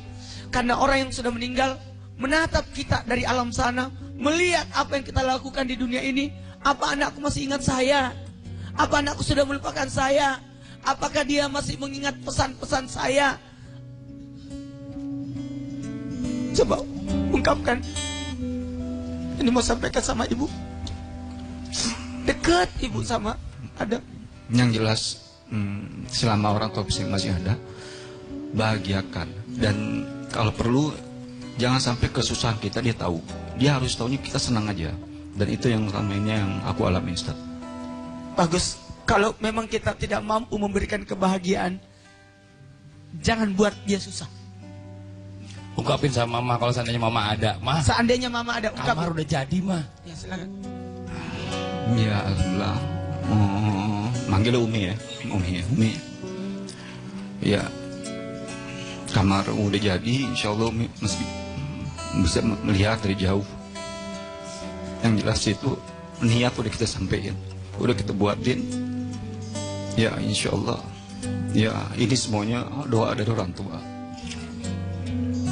Karena orang yang sudah meninggal menatap kita dari alam sana, melihat apa yang kita lakukan di dunia ini. Apa anakku masih ingat saya? Apa anakku sudah melupakan saya? Apakah dia masih mengingat pesan-pesan saya? Coba ungkapkan. Ini mau sampaikan sama ibu. Dekat ibu sama Adam. Yang jelas selama orang tua masih ada, bahagiakan. Dan kalau perlu jangan sampai kesusahan kita dia tahu. Dia harus tahunya kita senang aja. Dan itu yang selama ini yang aku alami, Ustaz. Bagus. Kalau memang kita tidak mampu memberikan kebahagiaan, jangan buat dia susah. Ungkapin sama mama kalau seandainya mama ada. Mah, Seandainya mama ada, ungkapin. kamar udah jadi mah. Ya silakan. Ya alhamdulillah. Manggil Umi ya. Umi. Ya. Kamar udah jadi, insyaallah Umi mesti bisa melihat dari jauh. Yang jelas itu niat udah kita sampaikan, udah kita buatin. Ya insyaallah. Ya ini semuanya doa dari orang tua.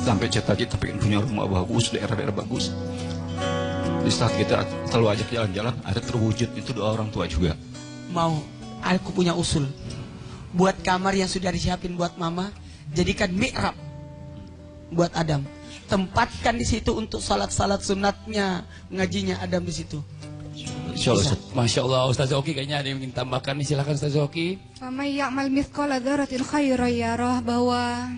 Sampai cita-cita pengen punya rumah bagus, daerah-daerah bagus. Di saat kita selalu ajak jalan-jalan, ada terwujud, itu doa orang tua juga. Mau, aku punya usul. Buat kamar yang sudah disiapin buat mama, jadikan mi'rab buat Adam. Tempatkan di situ untuk salat-salat sunatnya, ngajinya Adam di situ. Insyaallah. Masya Allah, Ustaz Oki kayaknya ada yang ingin tambahkan nih, silakan Ustaz Oki. Famay ya'mal mithqala dzarratin khairan yarah, bahwa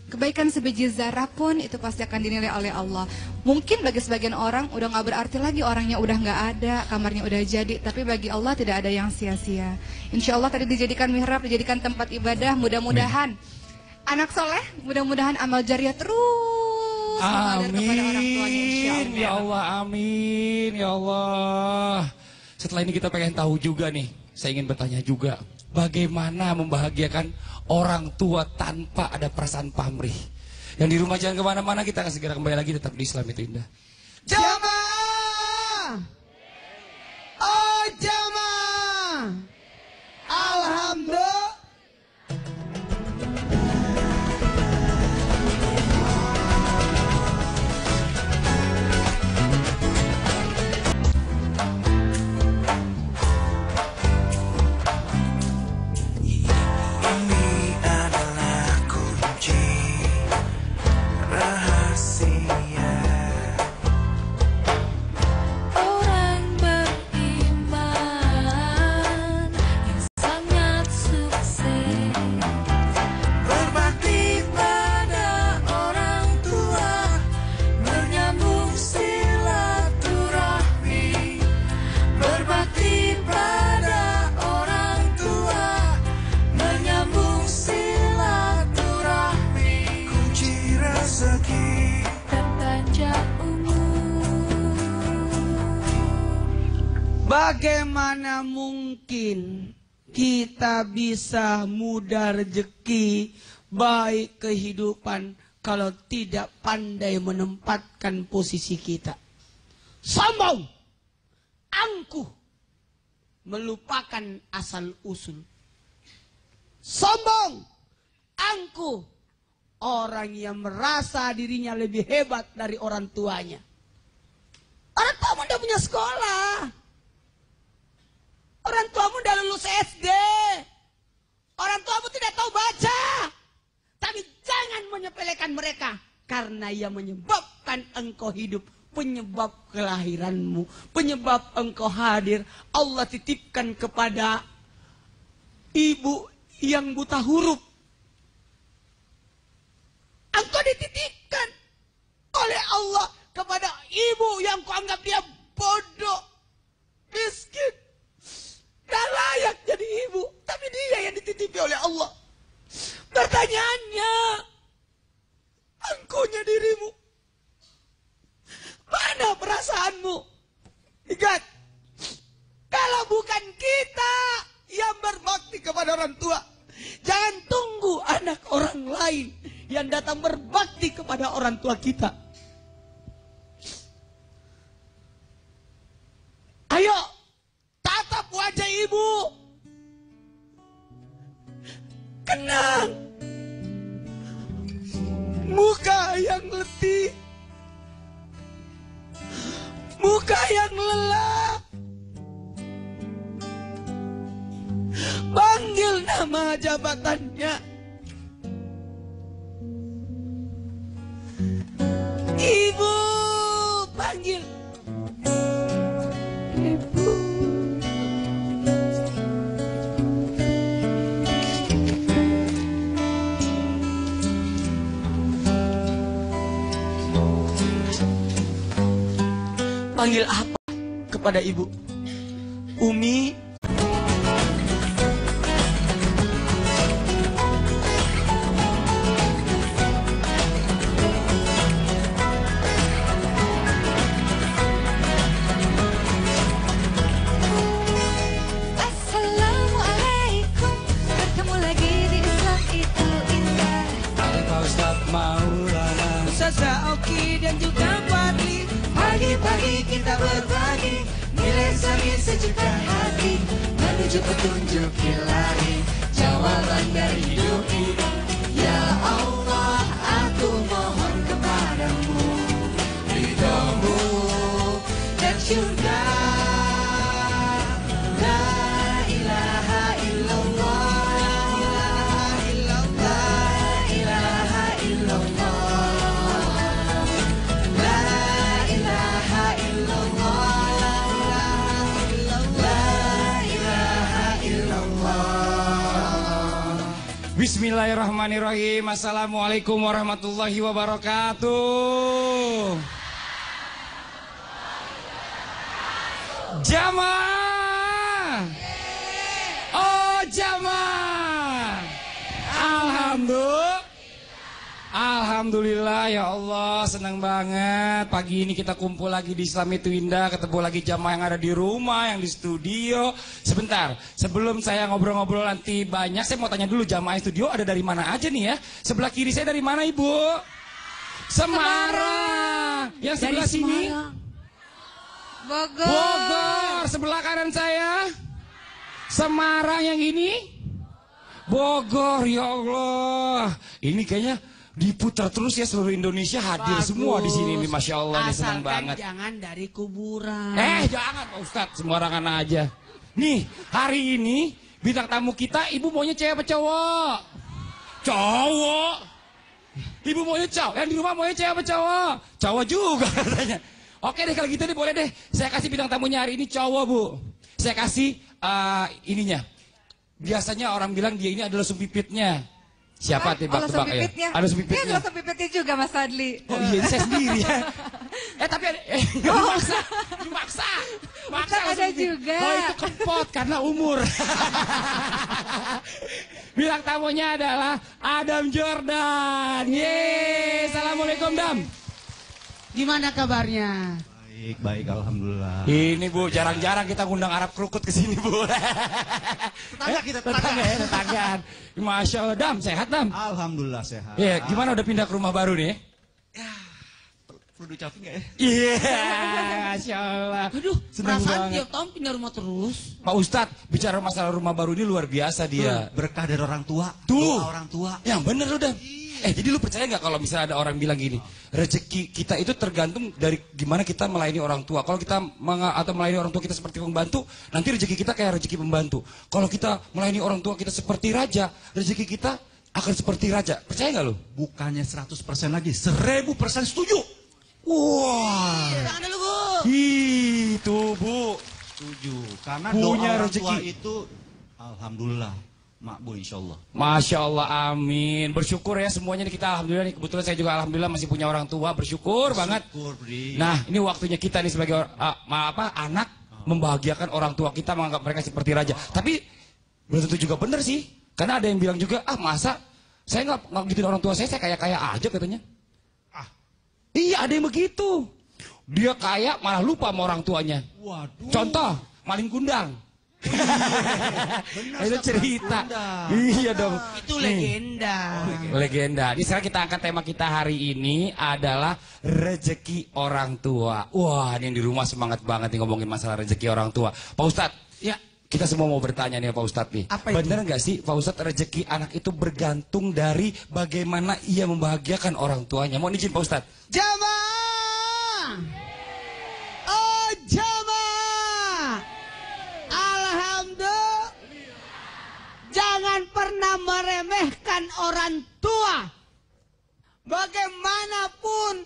kebaikan sebiji zarah pun itu pasti akan dinilai oleh Allah. Mungkin bagi sebagian orang udah nggak berarti lagi, orangnya udah nggak ada, kamarnya udah jadi. Tapi bagi Allah tidak ada yang sia-sia. Insya Allah tadi dijadikan mihrab, dijadikan tempat ibadah. Mudah-mudahan anak soleh, mudah-mudahan amal jariah terus mengalir kepada orang tuanya. Insya Allah. Ya Allah, amin. Ya Allah. Setelah ini kita pengen tahu juga nih, saya ingin bertanya juga, bagaimana membahagiakan orang tua tanpa ada perasaan pamrih. Yang di rumah jangan kemana-mana, kita akan segera kembali lagi, tetap di Islam Itu Indah. Jamaah, oh jamaah, alhamdulillah. Bagaimana mungkin kita bisa mudah rezeki, baik kehidupan, kalau tidak pandai menempatkan posisi kita? Sombong, angkuh, melupakan asal usul. Sombong, angkuh, orang yang merasa dirinya lebih hebat dari orang tuanya. Orang tuamu udah punya sekolah. Orang tuamu udah lulus SD. Orang tuamu tidak tahu baca. Tapi jangan menyepelekan mereka. Karena yang menyebabkan engkau hidup, penyebab kelahiranmu, penyebab engkau hadir, Allah titipkan kepada ibu yang buta huruf. Engkau dititipkan oleh Allah kepada ibu yang kau anggap dia bodoh, miskin, gak layak jadi ibu, tapi dia yang dititipi oleh Allah. Pertanyaannya, engkaunya dirimu, mana perasaanmu? Ingat, kalau bukan kita yang berbakti kepada orang tua, jangan tunggu anak orang lain yang datang berbakti kepada orang tua kita. Ayo, tatap wajah ibu. Kenang muka yang letih, muka yang lelah. Panggil nama jabatannya. Ibu, panggil. Ibu. Panggil apa kepada ibu? Umi. Oki dan juga Fadli. Pagi-pagi kita berbagi nilai seni sejuta hati menuju petunjuk ilahi, jawaban dari hidup ini. Ya Allah, aku mohon kepadamu ridhomu dan syurga. La ilaha illallah, la ilaha illallah, la ilaha illallah, la ilaha illallah. Bismillahirrahmanirrahim. Assalamualaikum warahmatullahi wabarakatuh. Jamaah. Oh jamaah. Alhamdulillah ya Allah, senang banget. Pagi ini kita kumpul lagi di Islami Twinda, ketemu lagi jamaah yang ada di rumah, yang di studio. Sebentar, sebelum saya ngobrol-ngobrol nanti banyak, saya mau tanya dulu jamaah studio ada dari mana aja nih ya? Sebelah kiri saya dari mana Ibu? Semarang. Yang sebelah sini? Bogor. Sebelah kanan saya? Semarang. Yang ini? Bogor. Ya Allah, ini kayaknya diputar terus ya, seluruh Indonesia hadir semua di sini nih, masya Allah, nih senang banget. Jangan dari kuburan. Jangan Pak Ustadz, sembarangan aja. Nih hari ini bintang tamu kita, ibu maunya cewek apa cowok? Cowok. Ibu maunya cowok. Yang di rumah maunya cewek apa cowok? Cowok juga katanya. Oke deh kalau gitu nih, boleh deh. Saya kasih bintang tamunya hari ini cowok Bu. Saya kasih ininya. Biasanya orang bilang dia ini adalah sumpipitnya. Siapa tebak-tebak ya? Ada sumpipitnya. Iya, ada sumpipitnya juga Mas Fadli. Oh iya, saya sendiri ya. Tapi ada, maksa ada juga. Oh itu kempot karena umur. Bilang tamunya adalah Adam Jordan. Yeay, assalamualaikum Dam. Gimana kabarnya? Baik, alhamdulillah. Ini Bu, jarang-jarang kita ngundang Arab Krukut ke sini Bu. Tetanggaan. Masya Allah, Dam, sehat Dam? Alhamdulillah sehat. Iya, gimana udah pindah ke rumah baru nih? Ya, perlu diucapin nggak ya? Iya, Masya Allah. Aduh, Senang perasaan banget. tiap tahun pindah rumah terus. Pak Ustadz, bicara masalah rumah baru ini luar biasa dia. Berkah dari orang tua. Tuh. Doa orang tua. Yang bener lu Dam. Jadi lu percaya nggak kalau misalnya ada orang bilang gini, rezeki kita itu tergantung dari gimana kita melayani orang tua. Kalau kita atau melayani orang tua kita seperti pembantu, nanti rezeki kita kayak rezeki pembantu. Kalau kita melayani orang tua kita seperti raja, rezeki kita akan seperti raja. Percaya nggak lu? Bukannya 100% lagi, 1000% setuju. Wah. Tangan dulu Bu. Itu Bu. Setuju. Karena Punya doa orang rezeki. tua itu, alhamdulillah, makbul insya Allah. Masya Allah, amin. Bersyukur ya semuanya nih, kita alhamdulillah nih. Kebetulan saya juga alhamdulillah masih punya orang tua. Bersyukur banget. Bri. Nah ini waktunya kita nih sebagai anak membahagiakan orang tua kita, menganggap mereka seperti raja. Tapi belum tentu juga benar sih. Karena ada yang bilang juga, masa saya nggak gituin orang tua saya kaya-kaya aja katanya. Iya, ada yang begitu. Dia kaya malah lupa sama orang tuanya. Waduh. Contoh, maling kundang. Itu cerita. Iya dong. Itu Nih, legenda. legenda. Di sekarang kita angkat tema kita hari ini adalah rezeki orang tua. Wah, ini yang di rumah semangat banget nih ngomongin masalah rezeki orang tua. Pak Ustadz, Ya, kita semua mau bertanya nih Pak Ustadz nih. Apa itu? Bener nggak sih Pak Ustadz, rezeki anak itu bergantung dari bagaimana ia membahagiakan orang tuanya? Mau izin Pak Ustadz? jamaah. Oh jamaah. Alhamdulillah. Jangan pernah meremehkan orang tua. Bagaimanapun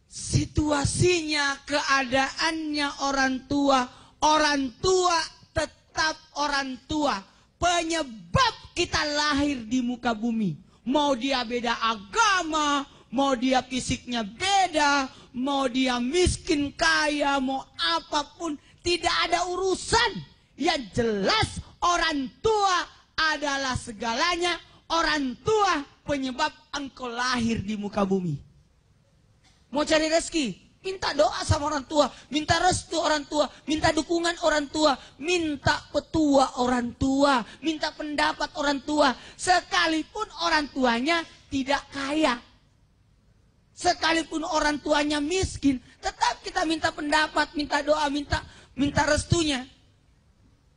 situasinya, keadaannya orang tua tetap orang tua. Penyebab kita lahir di muka bumi. Mau dia beda agama, mau dia fisiknya beda, mau dia miskin kaya, mau apapun, tidak ada urusan. Yang jelas orang tua adalah segalanya. Orang tua penyebab engkau lahir di muka bumi. Mau cari rezeki, minta doa sama orang tua, minta restu orang tua, minta dukungan orang tua, minta petua orang tua, minta pendapat orang tua. Sekalipun orang tuanya tidak kaya. Sekalipun orang tuanya miskin, tetap kita minta pendapat, minta doa, minta restunya.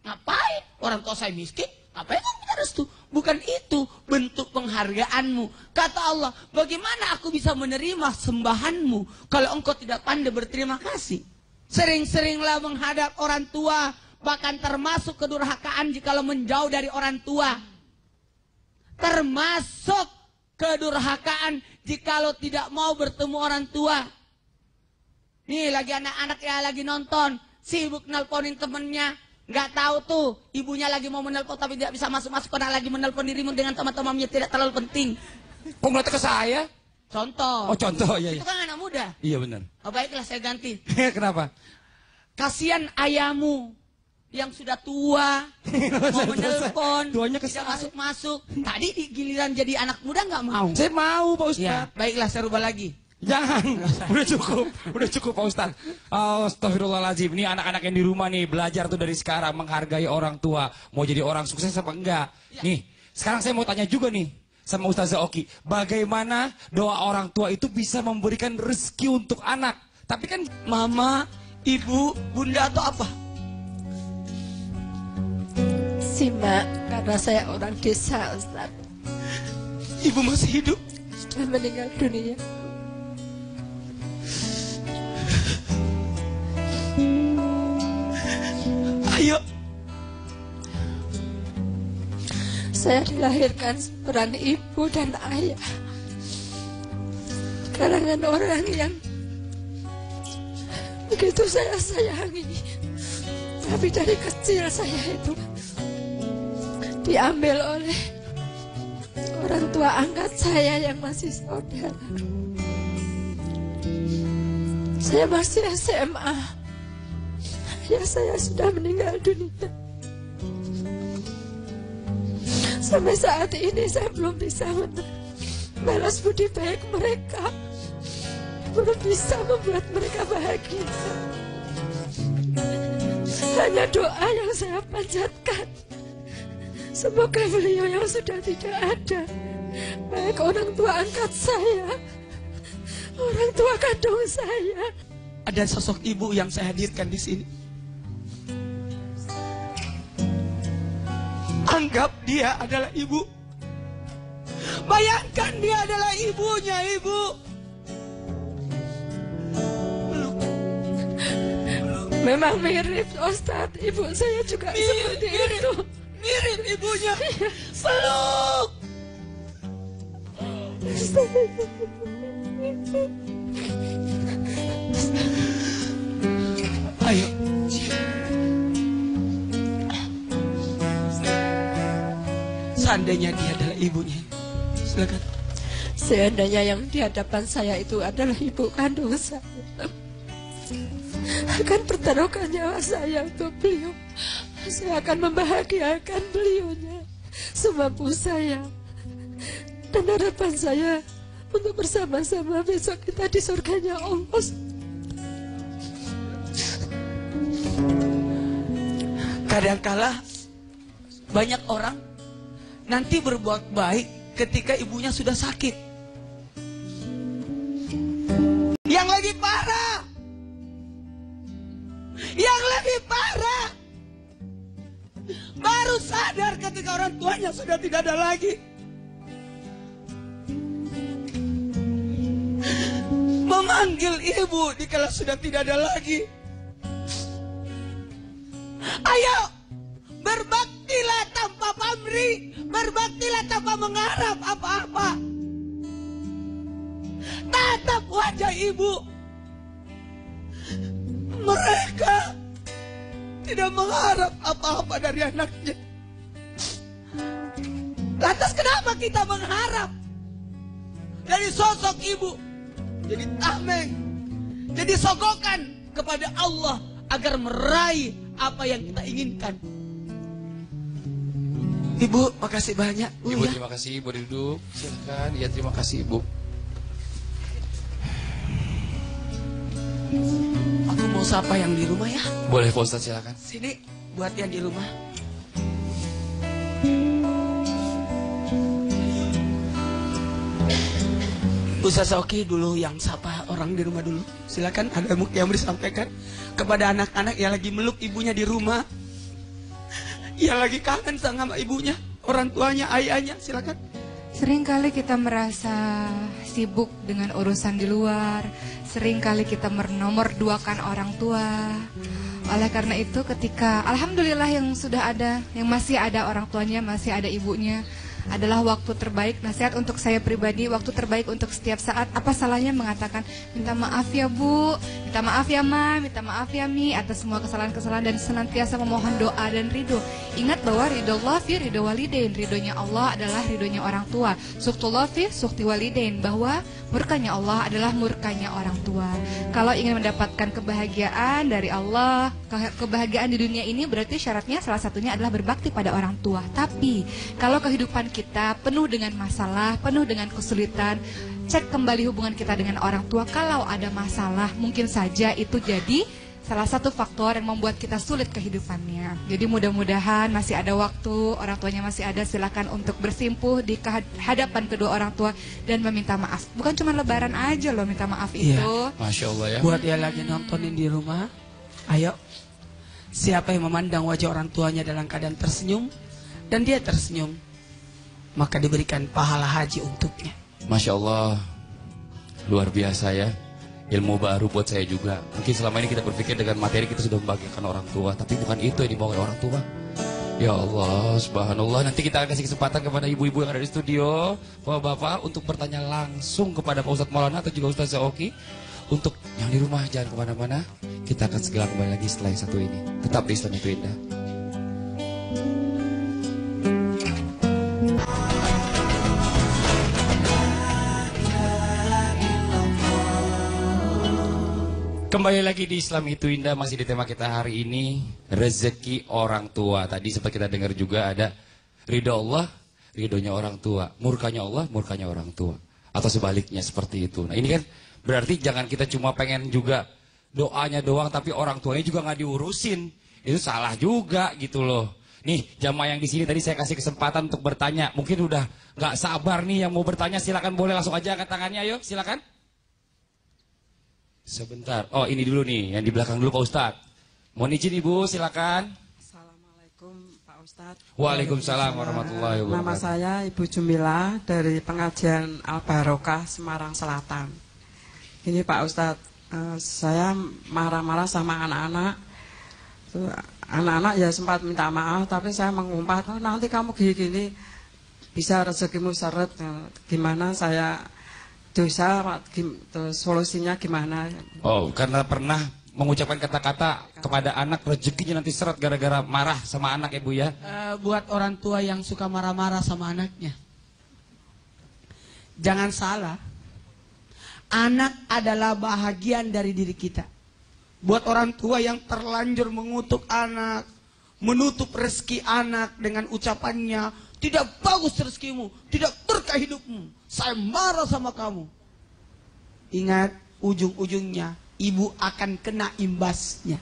Ngapain? Orang tua saya miskin, ngapain kamu minta restu? Bukan itu bentuk penghargaanmu. Kata Allah, bagaimana aku bisa menerima sembahanmu kalau engkau tidak pandai berterima kasih? Sering-seringlah menghadap orang tua, bahkan termasuk kedurhakaan jikalau menjauh dari orang tua. Termasuk kedurhakaan jikalau tidak mau bertemu orang tua. Nih lagi anak-anak ya lagi nonton, sibuk nelponin temennya. Nggak tahu tuh, ibunya lagi mau menelpon tapi tidak bisa masuk-masuk karena lagi menelpon dirimu dengan teman-temannya tidak terlalu penting. Kok ngeliat ke saya? Contoh. Oh contoh, iya. Itu kan anak muda. Iya benar. Oh baiklah saya ganti. Kenapa? Kasihan ayahmu yang sudah tua, mau menelpon, Tuanya ke tidak saya. masuk-masuk. Tadi di giliran jadi anak muda nggak mau. Saya mau Pak Ustadz. Ya, baiklah saya rubah lagi. Jangan, udah cukup Pak Ustadz. Astagfirullahaladzim, ini anak-anak yang di rumah nih belajar tuh dari sekarang menghargai orang tua. Mau jadi orang sukses apa enggak? Nih, sekarang saya mau tanya juga nih sama Ustazah Oki. Bagaimana doa orang tua itu bisa memberikan rezeki untuk anak? Tapi kan Mama, ibu, bunda atau apa? Simak, karena saya orang desa, Ustaz. Ibu masih hidup. Sudah meninggal dunia. Ayo. Saya dilahirkan peran ibu dan ayah. Kalangan orang yang begitu saya sayangi. Tapi dari kecil saya itu diambil oleh orang tua angkat saya yang masih saudara. Saya masih SMA. Ayah saya sudah meninggal dunia. Sampai saat ini saya belum bisa balas budi baik mereka. Belum bisa membuat mereka bahagia. Hanya doa yang saya panjatkan. Semoga beliau yang sudah tidak ada, baik orang tua angkat saya, orang tua kandung saya. Ada sosok ibu yang saya hadirkan di sini. Anggap dia adalah ibu. Bayangkan dia adalah ibunya, ibu. Memang mirip, Ustadz. Ibu saya juga seperti itu. Mirip ibunya. Peluk. Ayo. Seandainya dia adalah ibunya. Silakan. Seandainya yang di hadapan saya itu adalah ibu kandung saya, akan pertaruhkan nyawa saya untuk beliau. Saya akan membahagiakan beliaunya semampu saya. Dan harapan saya untuk bersama-sama besok kita di surganya Allah. Kadangkala banyak orang nanti berbuat baik ketika ibunya sudah sakit. Yang lebih parah. Yang lebih parah. Baru sadar ketika orang tuanya sudah tidak ada lagi. Memanggil ibu dikala sudah tidak ada lagi. Ayo, berbaktilah tanpa pamrih, berbaktilah tanpa mengharap apa-apa. Tatap wajah ibu. Mereka tidak mengharap apa-apa dari anaknya. Lantas kenapa kita mengharap dari sosok ibu? Jadi tameng, jadi sogokan kepada Allah agar meraih apa yang kita inginkan. Ibu, makasih banyak. Ibu terima kasih, Ibu duduk. Silakan. Ya terima kasih Ibu. Aku mau sapa yang di rumah ya. Boleh Pak Ustadz, silakan. Sini buat yang di rumah. Ustaz Oki dulu yang sapa orang di rumah dulu. Silakan, ada yang disampaikan kepada anak-anak yang lagi meluk ibunya di rumah, yang lagi kangen sama ibunya, orang tuanya, ayahnya. Silakan. Seringkali kita merasa sibuk dengan urusan di luar. Seringkali kita menomorduakan orang tua. Oleh karena itu ketika alhamdulillah yang sudah ada, yang masih ada orang tuanya, masih ada ibunya, adalah waktu terbaik. Nasihat untuk saya pribadi, waktu terbaik untuk setiap saat. Apa salahnya mengatakan minta maaf ya Bu, minta maaf ya Ma, minta maaf ya Mi atas semua kesalahan-kesalahan, dan senantiasa memohon doa dan ridho. Ingat bahwa ridho Allah fi ridho walidain, ridhonya Allah adalah ridhonya orang tua. Suktullah fi sukti walidain, bahwa murkanya Allah adalah murkanya orang tua. Kalau ingin mendapatkan kebahagiaan dari Allah, kebahagiaan di dunia ini, berarti syaratnya salah satunya adalah berbakti pada orang tua. Tapi kalau kehidupan kita penuh dengan masalah, penuh dengan kesulitan, cek kembali hubungan kita dengan orang tua. Kalau ada masalah, mungkin saja itu jadi salah satu faktor yang membuat kita sulit kehidupannya. Jadi mudah-mudahan masih ada waktu, orang tuanya masih ada, silakan untuk bersimpuh di hadapan kedua orang tua dan meminta maaf. Bukan cuma lebaran aja loh minta maaf itu. Masya Allah ya. Buat yang lagi nontonin di rumah, ayo, siapa yang memandang wajah orang tuanya dalam keadaan tersenyum dan dia tersenyum, maka diberikan pahala haji untuknya. Masya Allah, luar biasa ya. Ilmu baru buat saya juga. Mungkin selama ini kita berpikir dengan materi kita sudah membagikan orang tua, tapi bukan itu yang dibawa oleh orang tua. Ya Allah, subhanallah. Nanti kita akan kasih kesempatan kepada ibu-ibu yang ada di studio, bapak-bapak, untuk bertanya langsung kepada Pak Ustadz Maulana atau juga Ustadz Oki. Untuk yang di rumah jangan kemana-mana. Kita akan segera kembali lagi setelah yang satu ini. Tetap di Islam Itu Indah. Kembali lagi di Islam Itu Indah, masih di tema kita hari ini, rezeki orang tua. Tadi sempat kita dengar juga ada ridho Allah, ridhonya orang tua, murkanya Allah, murkanya orang tua, atau sebaliknya seperti itu. Nah ini kan berarti jangan kita cuma pengen juga doanya doang, tapi orang tuanya juga nggak diurusin. Itu salah juga gitu loh. Nih jamaah yang di sini tadi saya kasih kesempatan untuk bertanya, mungkin udah nggak sabar nih yang mau bertanya, silakan boleh langsung aja angkat tangannya, ayo silakan. Sebentar, oh ini dulu nih, yang di belakang dulu Pak Ustadz. Mohon izin Ibu, silakan. Assalamualaikum Pak Ustadz. Waalaikumsalam warahmatullahi wabarakatuh. Nama saya Ibu Jumila dari pengajian Al Barokah Semarang Selatan. Ini Pak Ustadz, saya marah-marah sama anak-anak. Anak-anak ya sempat minta maaf, tapi saya mengumpat, oh, nanti kamu gini-gini bisa rezekimu seret. Gimana saya dosa, solusinya gimana? Oh, karena pernah mengucapkan kata-kata kepada anak, rezekinya nanti seret gara-gara marah sama anak ya Bu ya? Buat orang tua yang suka marah-marah sama anaknya, jangan salah, anak adalah bahagian dari diri kita. Buat orang tua yang terlanjur mengutuk anak, menutup rezeki anak dengan ucapannya, tidak bagus rezekimu, tidak berkah hidupmu, saya marah sama kamu. Ingat, ujung-ujungnya ibu akan kena imbasnya.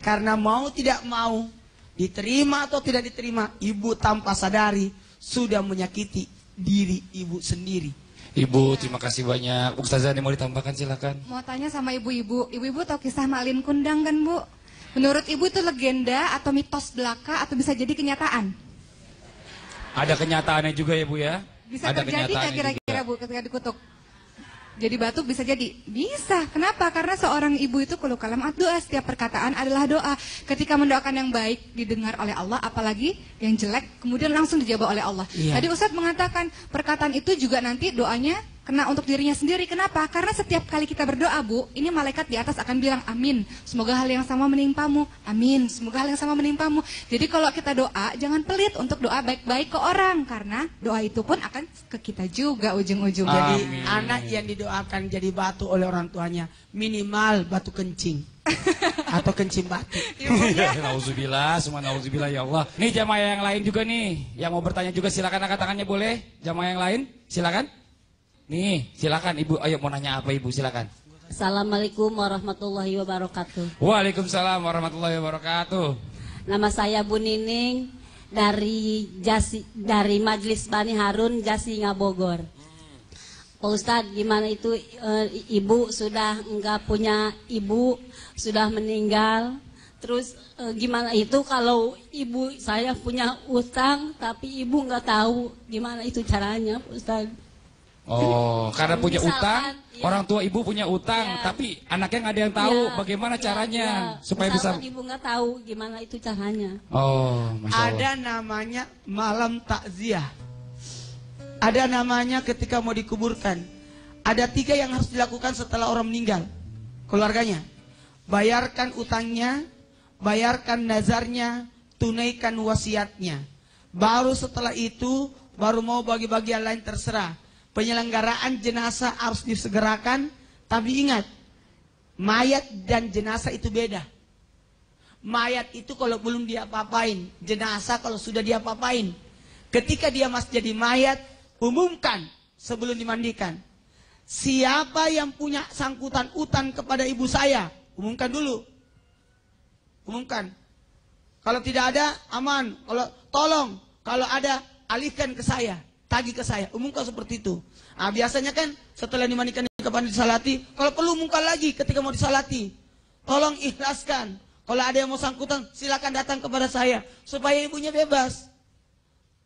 Karena mau tidak mau, diterima atau tidak diterima, ibu tanpa sadari sudah menyakiti diri ibu sendiri. Ibu, terima kasih banyak. Ustazah, mau ditambahkan silakan. Mau tanya sama ibu-ibu, ibu-ibu tahu kisah Malin Kundang kan Bu? Menurut ibu itu legenda atau mitos belaka atau bisa jadi kenyataan? Ada kenyataannya juga ya Bu ya? Bisa ada terjadi nggak kira-kira Bu ketika dikutuk? Jadi batu bisa jadi? Bisa. Kenapa? Karena seorang ibu itu kulo kalam doa, setiap perkataan adalah doa. Ketika mendoakan yang baik didengar oleh Allah, apalagi yang jelek kemudian langsung dijawab oleh Allah. Iya. Tadi Ustadz mengatakan perkataan itu juga nanti doanya kena untuk dirinya sendiri. Kenapa? Karena setiap kali kita berdoa Bu, ini malaikat di atas akan bilang amin. Semoga hal yang sama menimpamu. Amin. Semoga hal yang sama menimpamu. Jadi kalau kita doa, jangan pelit untuk doa baik-baik ke orang. Karena doa itu pun akan ke kita juga ujung-ujungnya. Jadi anak yang didoakan jadi batu oleh orang tuanya, minimal batu kencing atau kencing batu. Nauzubillah, semua nauzubillah ya Allah. Nih jamaah yang lain juga nih, yang mau bertanya juga silakan angkat tangannya boleh. Jamaah yang lain, silakan. Nih, silakan Ibu, ayo mau nanya apa Ibu, silakan. Assalamualaikum warahmatullahi wabarakatuh. Waalaikumsalam warahmatullahi wabarakatuh. Nama saya Bu Nining dari Majelis Bani Harun Jasinga Bogor. Pak Ustadz, gimana itu ibu sudah nggak punya ibu, sudah meninggal. Terus gimana itu kalau ibu saya punya utang tapi ibu nggak tahu gimana itu caranya, Pak Ustadz? Oh, karena punya Misalkan, utang, ya. orang tua ibu punya utang, Ya. tapi anaknya nggak ada yang tahu Ya, bagaimana ya, caranya ya. supaya bisa. Misalkan ibu nggak tahu gimana itu caranya. Oh, Masya Allah. Ada namanya malam takziah. Ada namanya ketika mau dikuburkan. Ada 3 yang harus dilakukan setelah orang meninggal. Keluarganya. Bayarkan utangnya, bayarkan nazarnya, tunaikan wasiatnya. Baru setelah itu, baru mau bagi-bagi yang lain terserah. Penyelenggaraan jenazah harus disegerakan, tapi ingat, mayat dan jenazah itu beda. Mayat itu kalau belum diapa-apain, jenazah kalau sudah diapa-apain. Ketika dia masih jadi mayat, umumkan sebelum dimandikan. Siapa yang punya sangkutan utang kepada ibu saya, umumkan dulu. Umumkan. Kalau tidak ada, aman. Kalau tolong, kalau ada, alihkan ke saya. Tagih ke saya, umumkan seperti itu. Nah, biasanya kan setelah dimandikan kepada disalati, kalau perlu umumkan lagi ketika mau disalati. Tolong ikhlaskan. Kalau ada yang mau sangkutan, silakan datang kepada saya supaya ibunya bebas.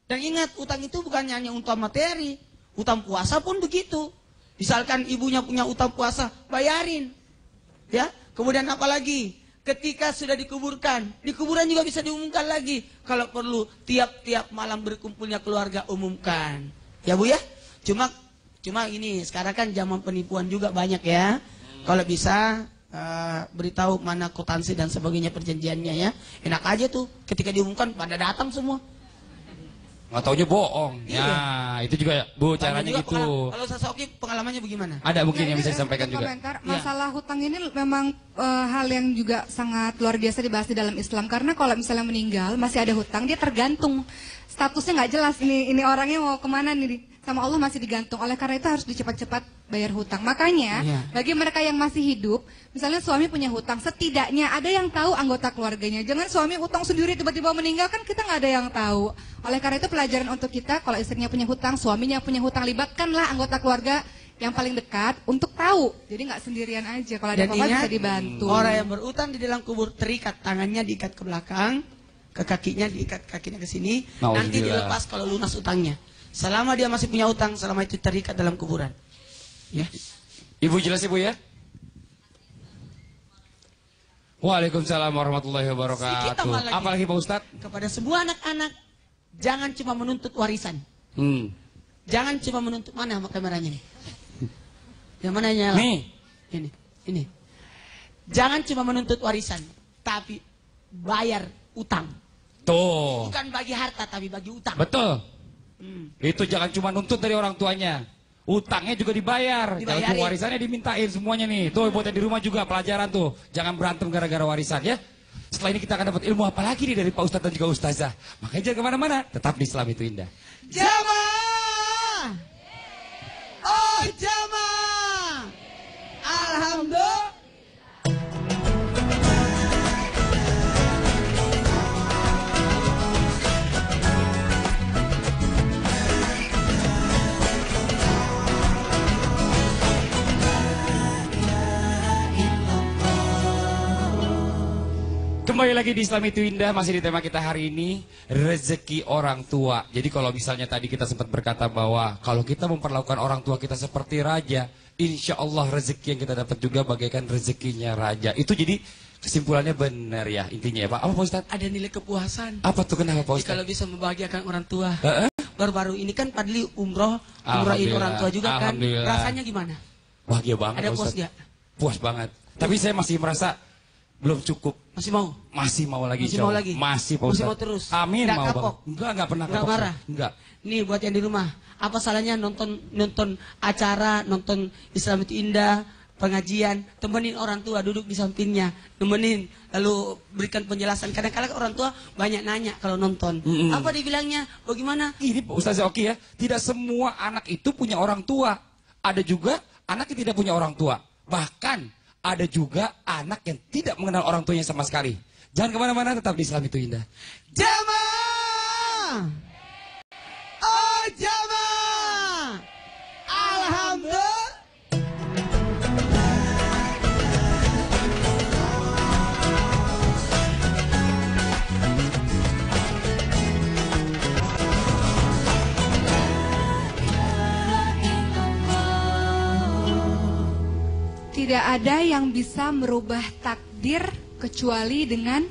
Dan ingat, utang itu bukan hanya utang materi, utang puasa pun begitu. Misalkan ibunya punya utang puasa, bayarin. Ya, kemudian apa lagi? Ketika sudah dikuburkan, di kuburan juga bisa diumumkan lagi. Kalau perlu, tiap-tiap malam berkumpulnya keluarga, umumkan. Ya Bu ya? Cuma ini, sekarang kan zaman penipuan juga banyak ya. Kalau bisa, beritahu mana kwitansi dan sebagainya perjanjiannya ya. Enak aja tuh, ketika diumumkan pada datang semua. Nggak taunya bohong. Iya. Ya, itu juga Bu caranya Banyak juga gitu. Kalau Sasoki pengalamannya bagaimana? Ada mungkin yang ini bisa disampaikan juga. komentar, masalah hutang ini memang hal yang juga sangat luar biasa dibahas di dalam Islam. Karena kalau misalnya meninggal masih ada hutang, dia tergantung statusnya nggak jelas. Ini orangnya mau kemana nih? Sama Allah masih digantung. Oleh karena itu harus dicepat-cepat bayar hutang. Makanya Iya. bagi mereka yang masih hidup, misalnya suami punya hutang, setidaknya ada yang tahu anggota keluarganya. Jangan suami hutang sendiri tiba-tiba meninggal, kan kita nggak ada yang tahu. Oleh karena itu pelajaran untuk kita, kalau istrinya punya hutang, suaminya punya hutang, libatkanlah anggota keluarga yang paling dekat untuk tahu. Jadi nggak sendirian aja. Kalau ada Dan apa-apa ingat, bisa dibantu. orang yang berutang di dalam kubur terikat, tangannya diikat ke belakang, ke kakinya diikat kakinya ke sini, nanti Nauzubillah. dilepas kalau lunas utangnya. Selama dia masih punya utang, selama itu terikat dalam kuburan. Ya. Ibu jelas Ibu ya? Waalaikumsalam warahmatullahi Sedikit wabarakatuh. tambah lagi. Apalagi Pak Ustadz? Kepada semua anak-anak, jangan cuma menuntut warisan. Jangan cuma menuntut, mana kameranya nih? Yang mana nyala? Nih. Ini. Jangan cuma menuntut warisan, tapi bayar utang. Tuh. Bukan bagi harta, tapi bagi utang. Betul. Itu jangan cuma nuntut dari orang tuanya. Utangnya juga dibayar. Kalau Dibayarin. warisannya dimintain semuanya nih. Tuh buat yang di rumah juga pelajaran tuh. Jangan berantem gara-gara warisan ya. Setelah ini kita akan dapat ilmu apa lagi nih dari Pak Ustadz dan juga Ustazah. Makanya jangan kemana-mana. Tetap di Islam itu indah. Jamaah. Oh jamaah. Alhamdulillah. Kembali lagi di Islam itu indah, masih di tema kita hari ini, rezeki orang tua. Jadi kalau misalnya tadi kita sempat berkata bahwa kalau kita memperlakukan orang tua kita seperti raja, insya Allah rezeki yang kita dapat juga bagaikan rezekinya raja. Itu jadi kesimpulannya benar ya intinya ya Pak. Apa Pak Ustadz? Ada nilai kepuasan. Apa tuh kenapa Pak Jadi Ustadz? kalau bisa membahagiakan orang tua. Heeh. Baru-baru ini kan Padli umrohin Alhamdulillah. orang tua juga kan. Alhamdulillah. Rasanya gimana? Bahagia banget Ada Pak puas Ustadz. nggak? Puas banget. Tapi saya masih merasa belum cukup. Masih mau? Masih mau lagi. Masih insya mau Allah. lagi? Masih Pak Masih Ustadz. mau terus? Amin Nggak mau kapok? banget. Enggak pernah Nggak kapok. marah? Enggak. Nih buat yang di rumah, apa salahnya nonton acara, nonton Islam itu indah, pengajian, temenin orang tua duduk di sampingnya, temenin, lalu berikan penjelasan. Kadang-kadang orang tua banyak nanya kalau nonton. Apa dibilangnya? Bagaimana? Ini Pak Ustaz Oki ya, tidak semua anak itu punya orang tua. Ada juga anak yang tidak punya orang tua. Bahkan ada juga anak yang tidak mengenal orang tuanya sama sekali. Jangan kemana-mana, tetap di Islam itu indah. Jamaah! Oh jamaah! Alhamdulillah! Tidak ada yang bisa merubah takdir kecuali dengan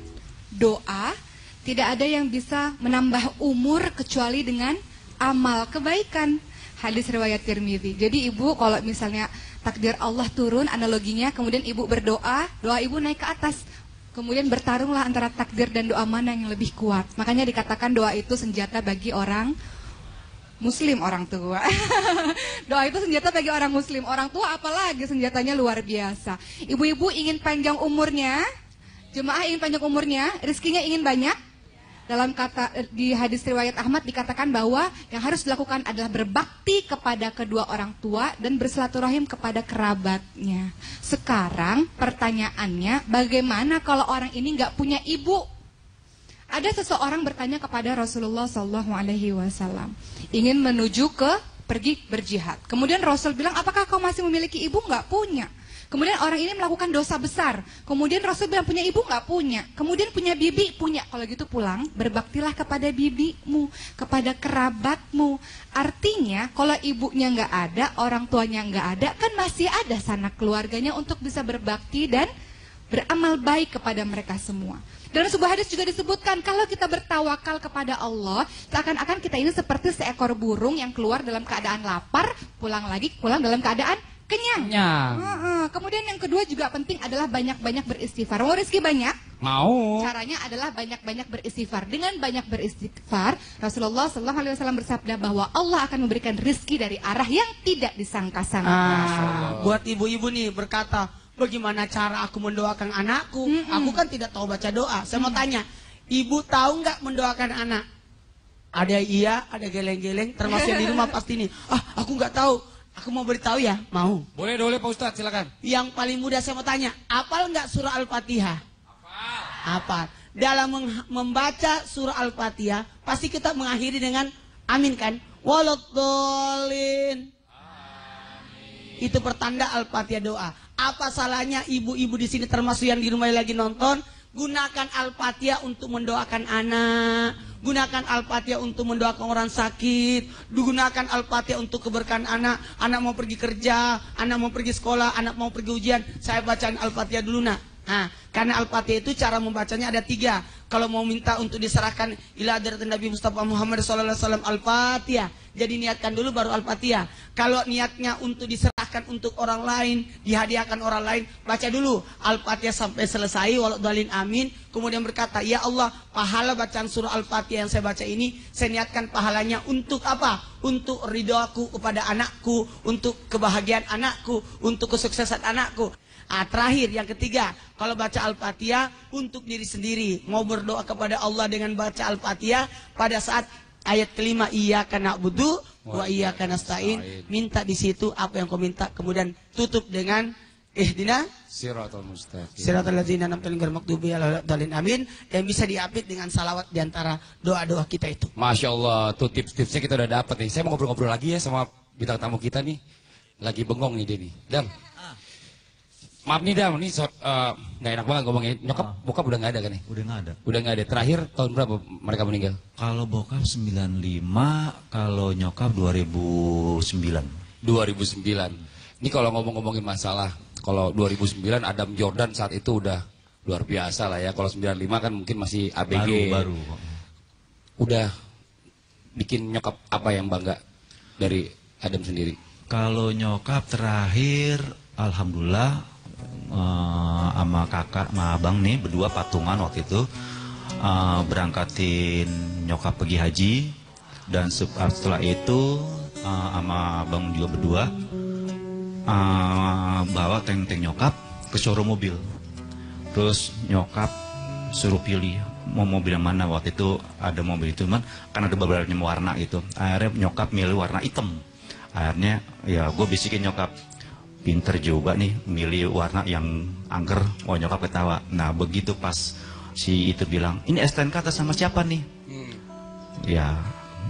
doa. Tidak ada yang bisa menambah umur kecuali dengan amal kebaikan. Hadis riwayat Tirmidzi. Jadi ibu kalau misalnya takdir Allah turun, analoginya kemudian ibu berdoa, doa ibu naik ke atas. Kemudian bertarunglah antara takdir dan doa mana yang lebih kuat. Makanya dikatakan doa itu senjata bagi orang Muslim, orang tua. Doa itu senjata bagi orang Muslim. Orang tua apalagi senjatanya luar biasa. Ibu-ibu ingin panjang umurnya, jemaah ingin panjang umurnya, rezekinya ingin banyak. Dalam kata di hadis riwayat Ahmad dikatakan bahwa yang harus dilakukan adalah berbakti kepada kedua orang tua dan bersilaturahim kepada kerabatnya. Sekarang pertanyaannya, bagaimana kalau orang ini nggak punya ibu? Ada seseorang bertanya kepada Rasulullah SAW, ingin menuju ke pergi berjihad. Kemudian Rasul bilang, apakah kau masih memiliki ibu? Nggak punya. Kemudian orang ini melakukan dosa besar. Kemudian Rasul bilang, punya ibu? Nggak punya. Kemudian punya bibi? Punya. Kalau gitu pulang, berbaktilah kepada bibimu, kepada kerabatmu. Artinya, kalau ibunya nggak ada, orang tuanya nggak ada, kan masih ada sanak keluarganya untuk bisa berbakti dan beramal baik kepada mereka semua. Dalam sebuah hadis juga disebutkan, kalau kita bertawakal kepada Allah, seakan-akan kita ini seperti seekor burung yang keluar dalam keadaan lapar, pulang dalam keadaan kenyang. Kemudian yang kedua juga penting adalah banyak-banyak beristighfar. Mau rezeki banyak? Mau. Caranya adalah banyak-banyak beristighfar. Dengan banyak beristighfar, Rasulullah SAW bersabda bahwa Allah akan memberikan rezeki dari arah yang tidak disangka-sangka. Buat ibu-ibu nih berkata, bagaimana cara aku mendoakan anakku? Aku kan tidak tahu baca doa. Saya mau tanya, ibu tahu nggak mendoakan anak? Ada iya, ada geleng-geleng, termasuk yang di rumah pasti nih. Aku nggak tahu. Aku mau beritahu ya, mau. Boleh Pak Ustadz, silakan. Yang paling mudah saya mau tanya, apal nggak surah Al-Fatihah? Apal. Dalam membaca surah Al-Fatihah, pasti kita mengakhiri dengan amin kan? Waladhdallin. Itu pertanda Al-Fatihah doa. Apa salahnya ibu-ibu di sini termasuk yang di rumah lagi nonton, gunakan Al-Fatihah untuk mendoakan anak, gunakan Al-Fatihah untuk mendoakan orang sakit, gunakan Al-Fatihah untuk keberkahan anak mau pergi kerja, anak mau pergi sekolah, anak mau pergi ujian, saya bacaan Al-Fatihah dulu nak. Nah, karena Al-Fatihah itu cara membacanya ada 3. Kalau mau minta untuk diserahkan ila hadratin Nabi Mustafa Muhammad SAW Al-Fatihah, jadi niatkan dulu baru Al-Fatihah. Kalau niatnya untuk diserahkan untuk orang lain, dihadiahkan orang lain, baca dulu Al-Fatihah sampai selesai waladhdallin amin. Kemudian berkata, ya Allah, pahala bacaan surah Al-Fatihah yang saya baca ini, saya niatkan pahalanya untuk apa? Untuk ridhoku kepada anakku, untuk kebahagiaan anakku, untuk kesuksesan anakku. Terakhir yang ketiga, kalau baca Al-Fatihah untuk diri sendiri, mau berdoa kepada Allah dengan baca Al-Fatihah pada saat ayat kelima, iyyaka na'budu wa iyyaka nasta'in, minta di situ apa yang kau minta, kemudian tutup dengan ihdina siratal mustaqim, siratal ladzina an'amta alaihim ghairil maghdubi alaihim amin, yang bisa diapit dengan salawat di antara doa-doa kita itu. Masya Allah, tuh tips-tipsnya kita udah dapat nih. Saya mau ngobrol-ngobrol lagi ya sama bintang tamu kita nih. Lagi bengong nih dia nih. Dam. Maaf nih Dam, ini nggak enak banget ngomongnya. Nyokap, bokap udah nggak ada kan nih? Udah nggak ada. Udah nggak ada. Terakhir tahun berapa mereka meninggal? Kalau bokap 95, kalau nyokap 2009. 2009. Ini kalau ngomongin masalah, kalau 2009 Adam Jordan saat itu udah luar biasa lah ya. Kalau 95 kan mungkin masih ABG. Baru. Udah bikin nyokap apa yang bangga dari Adam sendiri? Kalau nyokap terakhir, alhamdulillah, sama kakak, sama abang nih berdua patungan waktu itu, berangkatin nyokap pergi haji, dan setelah itu sama abang juga berdua bawa tank nyokap ke showroom mobil. Terus nyokap suruh pilih mau mobil yang mana. Waktu itu ada mobil itu, kan ada beberapa warna gitu. Akhirnya nyokap milih warna hitam. Akhirnya ya gue bisikin nyokap, pinter juga nih milih warna yang angker. Oh, nyokap ketawa. Nah begitu pas si itu bilang, ini STNK atas sama siapa nih? Ya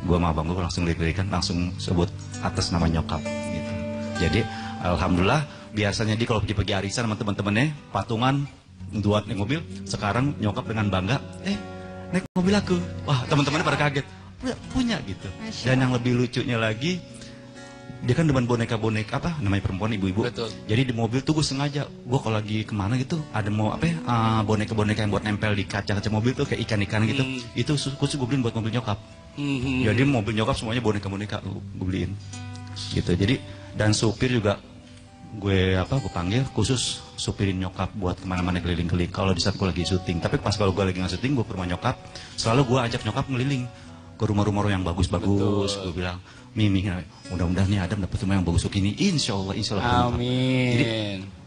gue sama abang gue langsung lirik-lirikan, langsung sebut atas nama nyokap gitu. Jadi alhamdulillah, biasanya dia kalau pergi arisan sama teman-temannya patungan dua naik mobil, sekarang nyokap dengan bangga naik mobil aku. Wah, teman-temannya pada kaget, punya gitu. Dan yang lebih lucunya lagi, dia kan demen boneka-boneka apa namanya perempuan ibu-ibu. Betul. Jadi di mobil tuh gue sengaja, gue kalau lagi kemana gitu ada mau apa ya, boneka-boneka yang buat nempel di kaca-kaca mobil tuh kayak ikan-ikan gitu. Itu khusus gue beliin buat mobil nyokap. Jadi mobil nyokap semuanya boneka-boneka gue beliin. Gitu. Jadi dan supir juga gue panggil khusus supirin nyokap buat kemana-mana keliling-keliling. Kalau di saat gue lagi syuting, tapi pas kalau gue lagi nggak syuting, gue ke rumah nyokap, selalu gue ajak nyokap ngeliling ke rumah-rumah yang bagus-bagus. Gue bilang, Mimi, mudah-mudahan nih Adam dapat rumah yang bagus begini. Insya Allah. Amin. Jadi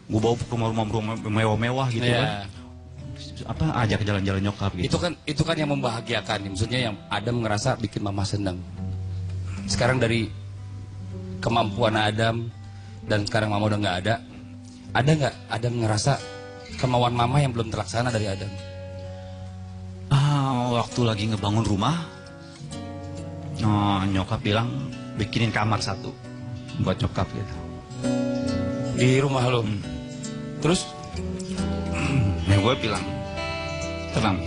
gue bawa ke rumah-rumah mewah-mewah gitu kan. Ajak jalan-jalan nyokap gitu. Itu kan yang membahagiakan, maksudnya yang Adam ngerasa bikin mama senang. Sekarang dari kemampuan Adam dan sekarang mama udah nggak ada nggak Adam ngerasa kemauan mama yang belum terlaksana dari Adam? Waktu lagi ngebangun rumah, nyokap bilang bikinin kamar satu buat nyokap gitu. Di rumah lo. Terus? Ya gue bilang, tenang,